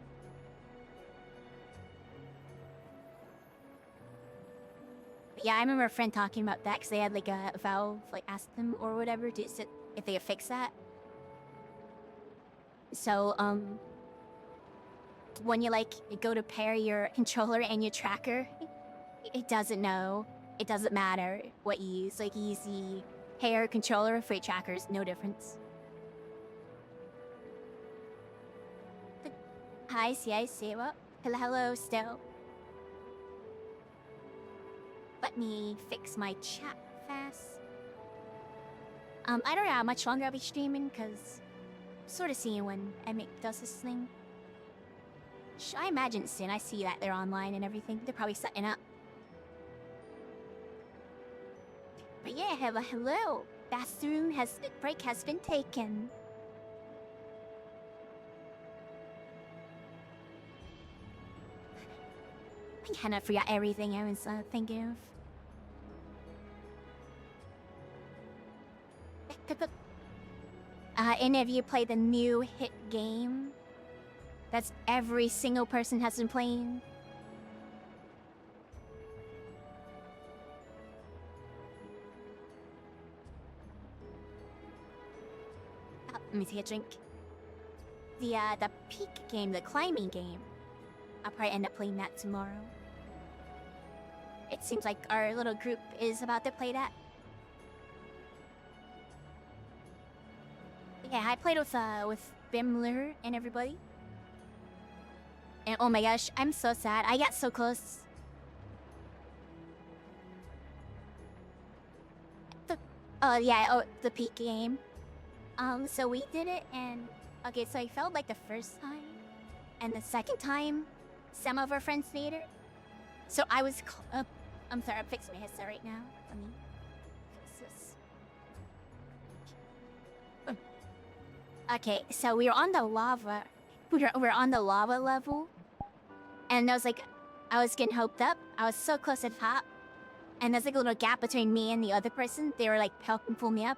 But yeah, I remember a friend talking about that because they had like a Valve like asked them or whatever to if they could fix that. So when you like go to pair your controller and your tracker, it doesn't know. It doesn't matter what you use. Like you use the pair controller for your trackers, no difference. I see. Well, hello, still. Let me fix my chat fast. I don't know how much longer I'll be streaming, because I'm sort of seeing when Emic does this thing. I imagine soon. I see that they're online and everything. They're probably setting up. But yeah, hello. Bathroom break has been taken. I kind of forgot everything I was thinking of. Any of you play the new hit game that's every single person has been playing? Let me take a drink. The peak game, the climbing game. I'll probably end up playing that tomorrow. It seems like our little group is about to play that. Yeah, I played with Bimler and everybody. And oh my gosh, I'm so sad. I got so close. The peak game. So we did it, and okay, so I felt like the first time, and the second time, some of our friends made it. So I was, I'm sorry, I'm fixing my headset right now. Let me fix this. Okay, so we were on the lava. We're on the lava level, and I was getting hoped up. I was so close to the top, and there's like a little gap between me and the other person. They were like helping pull me up,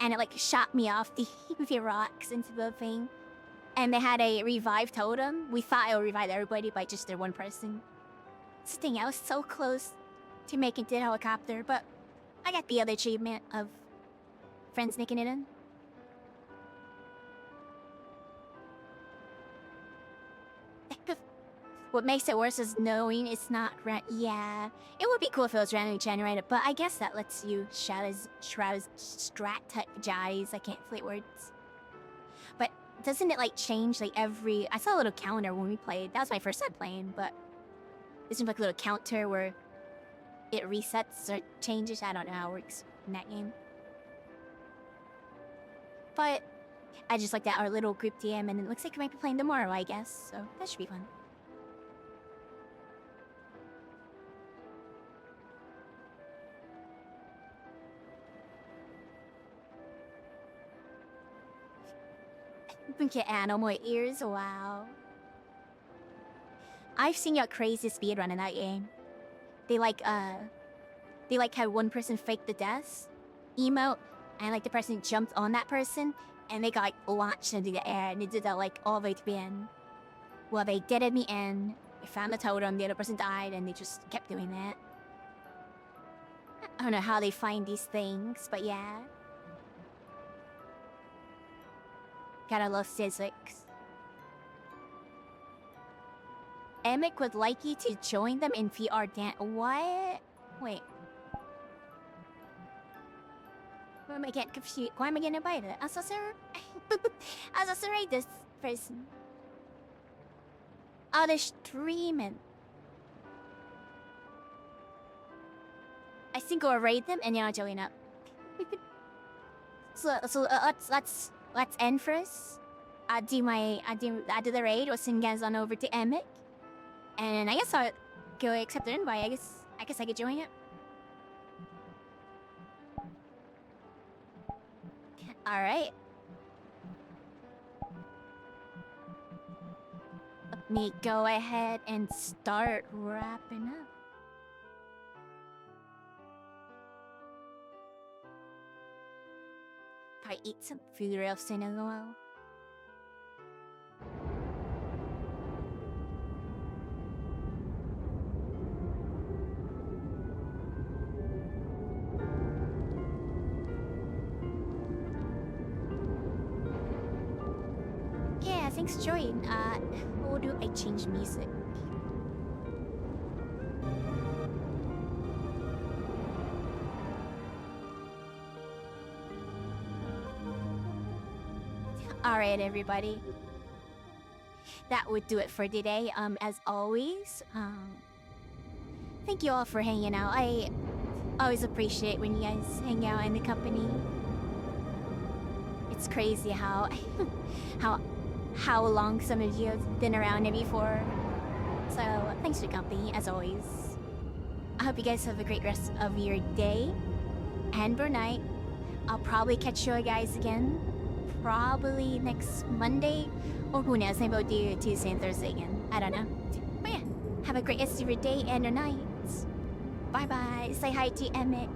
and it like shot me off the rocks into the thing. And they had a revive totem. We thought it would revive everybody by just their one person. Sting, I was so close to making it to the helicopter, but I got the other achievement of friends making it in. What makes it worse is knowing it's not yeah. It would be cool if it was randomly generated, but I guess that lets you strategize. I can't flip words. But doesn't it like change like every... I saw a little counter when we played. That was my first time playing, but it seems like a little counter where it resets or changes. I don't know how it works in that game. But I just like that our little group DM, and it looks like we might be playing tomorrow, I guess. So that should be fun. Bunch of animal ears, wow. I've seen your crazy speed run in that game. They like had one person fake the death emote, and like the person jumped on that person, and they got like launched into the air, and they did that like all the way to the end. Well, they did it in the end. They found the totem, the other person died, and they just kept doing that. I don't know how they find these things, but yeah. Gotta love physics. Emic would like you to join them in VR dance. What? Wait. Why am I getting confused? Why am I getting invited? As a this person. Oh, they're streaming. I think I'll raid them and then I'll join up. so let's end first. I do the raid. We'll send guys on over to Emic, and I guess I'll go accept their invite. I guess I could join it. All right. Let me go ahead and start wrapping up. I eat some food real soon as well. Yeah, thanks for joining. What do I change music? Alright, everybody. That would do it for today. As always, thank you all for hanging out. I always appreciate when you guys hang out in the company. It's crazy how how long some of you have been around me before. So thanks for the company, as always. I hope you guys have a great rest of your day and or night. I'll probably catch you guys again probably next Monday, or who knows, maybe I'll do Tuesday and Thursday again. I don't know. But yeah, have a great rest of your day and your night. Bye bye. Say hi to Emic.